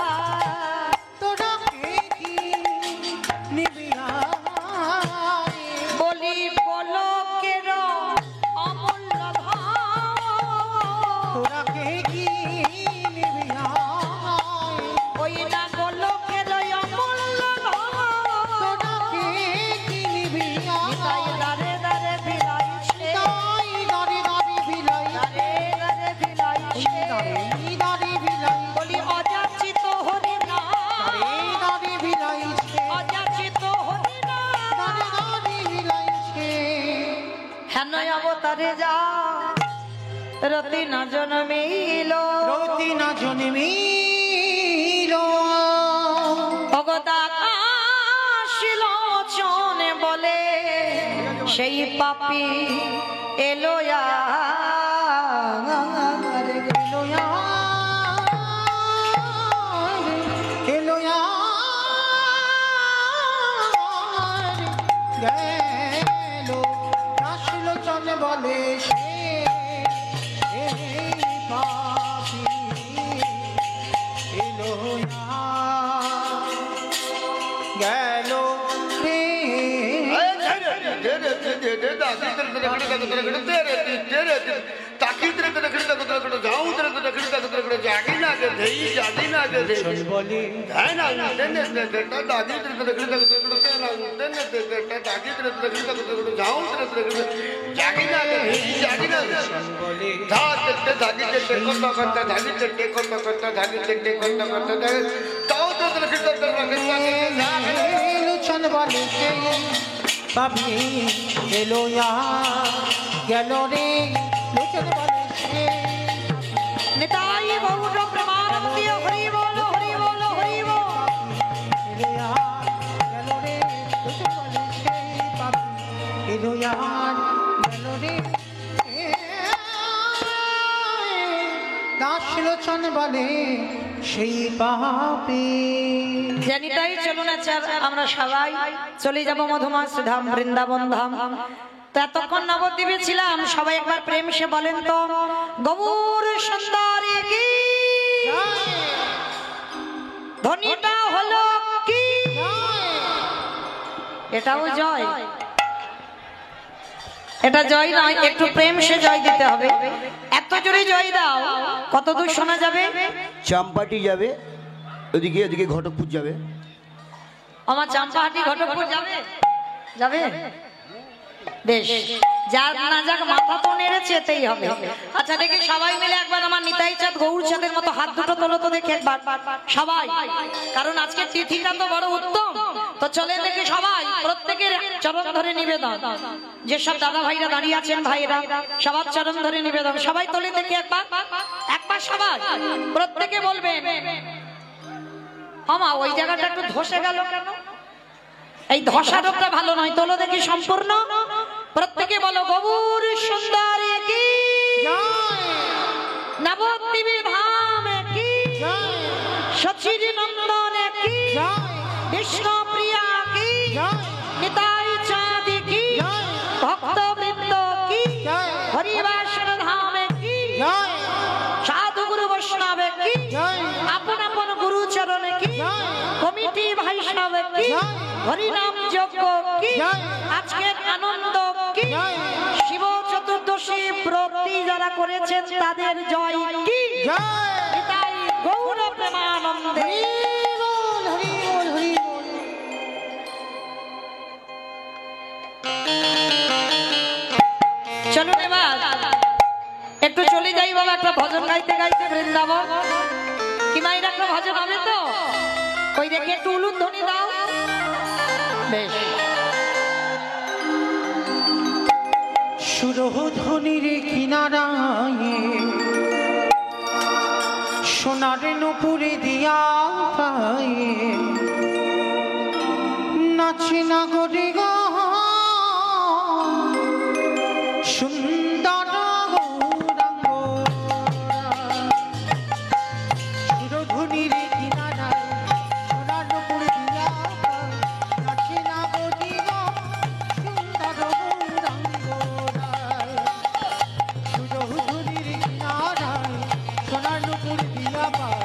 তোরা কে কি নিবি আমায়? বলি বলকের অমূল্য ধন। তোরা কে কি নিবি আমায়? ওই না গোলকের অমূল্য ধন। তোরা কে কি নিবি নিতাই আমায়? দারে দারে বিলাইছে, তাই দাঁড়ি দাঁড়ি বিলাই দারে দারে বিলাইছে। দাঁড়ি দাঁড়ি বিলাই বলি অযাচিত হরিনাম, দাঁড়ি বিলাইছে অযাচিত হরিনাম। দাঁড়ি দাঁড়ি বিলাইছে। হেন অবতারে যা রতি না জন্মিল, রতি না জন্মিল ভগতা আসিল চনে বলে সেই পাপী এলো আর। এলো আর, এলো আর, গেল আসলো চলে বলে সে এই পাপী এলো আর, গেল রে। তাকিদ বলে লোচন বলে পাবি এলো গেল রে লোচন বলে নিতাই গৌর প্রেমানন্দী হরি বল হরি বল হরি বল। গেল রে লোচন বলে পাবি এলো গেল রে দাস লোচন বলে সেই পাপে জানিতাই চলুন আচার আমরা সবাই চলে যাব মধুমাস ধাম বৃন্দাবন ধাম। তো এতক্ষণ নবদ্বীপে ছিলাম, সবাই একবার প্রেম সে বলেন তো গৌর সুন্দরী কি ধ্বনিটা হলো কি? এটাও জয়, এটা জয় নয়, একটু প্রেম সে জয় দিতে হবে। এত জোরে জয় দাও, কত দূর শোনা যাবে? চাম্পাটি যাবে ওদিকে, ওদিকে ঘটকপুর যাবে। আমার চাম্পাহাটি ঘটকপুর যাবে, যাবে বেশ, যার না যাক মাথা তো নেড়েছে এতেই হবে। আচ্ছা দেখি সবাই মিলে একবার আমার নিতাই চাঁদ গৌর চাঁদের মতো হাত দুটো তোলো তো দেখি একবার সবাই, কারণ আজকে তিথিটা তো বড় উত্তম। তো চলে দেখি সবাই প্রত্যেকের চরণ ধরে নিবেদন, যেসব দাদা ভাইরা দাঁড়িয়ে আছেন ভাইরা সবার চরণ ধরে নিবেদন, সবাই তোলে দেখি একবার, একবার সবাই প্রত্যেকে বলবেন। আমা ওই জায়গাটা একটু ধসে গেল কেন? এই ধসা রোগটা ভালো নয়, তোলো দেখি সম্পূর্ণ প্রত্যেকে বলো গৌর সুন্দরী কি নবদ্বীপে ধাম কি সচির নন্দন কি বিষ্ণুপ্রিয়া কি নিতাই চাঁদ কি ভক্তবৃন্দ কি হরিবাসন ধাম কি সাধু গুরু বৈষ্ণব কি আপন আপন গুরু চরণে কি কমিটি ভাই সব কি হরিনাম যজ্ঞ কি আজকের আনন্দ কি শিব চতুর্দশী ব্রতী যারা করেছেন তাদের জয় কি নিতাই গৌর প্রেমানন্দে। চলুন এবার একটু চলে যাই বাবা, একটা ভজন গাইতে গাইতে বৃন্দাবন। কি মায়ের একটা ভজন হবে তো? ওই দেখে একটু উলুধ্বনি দাও। বেশ, সুরধ্বনির কিনারায় সোনার নুপুরে দিয়া পায়ে নাচে না গরি গো সুন্দর গৌরাঙ্গ। সুরধ্বনির কিনারায় সোনার নুপুরে দিয়া পায়ে নাচে না গরি গো সুন্দর গৌরাঙ্গ। সুরধুনির কিনারায় সোনার নুপুর দিয়া পায়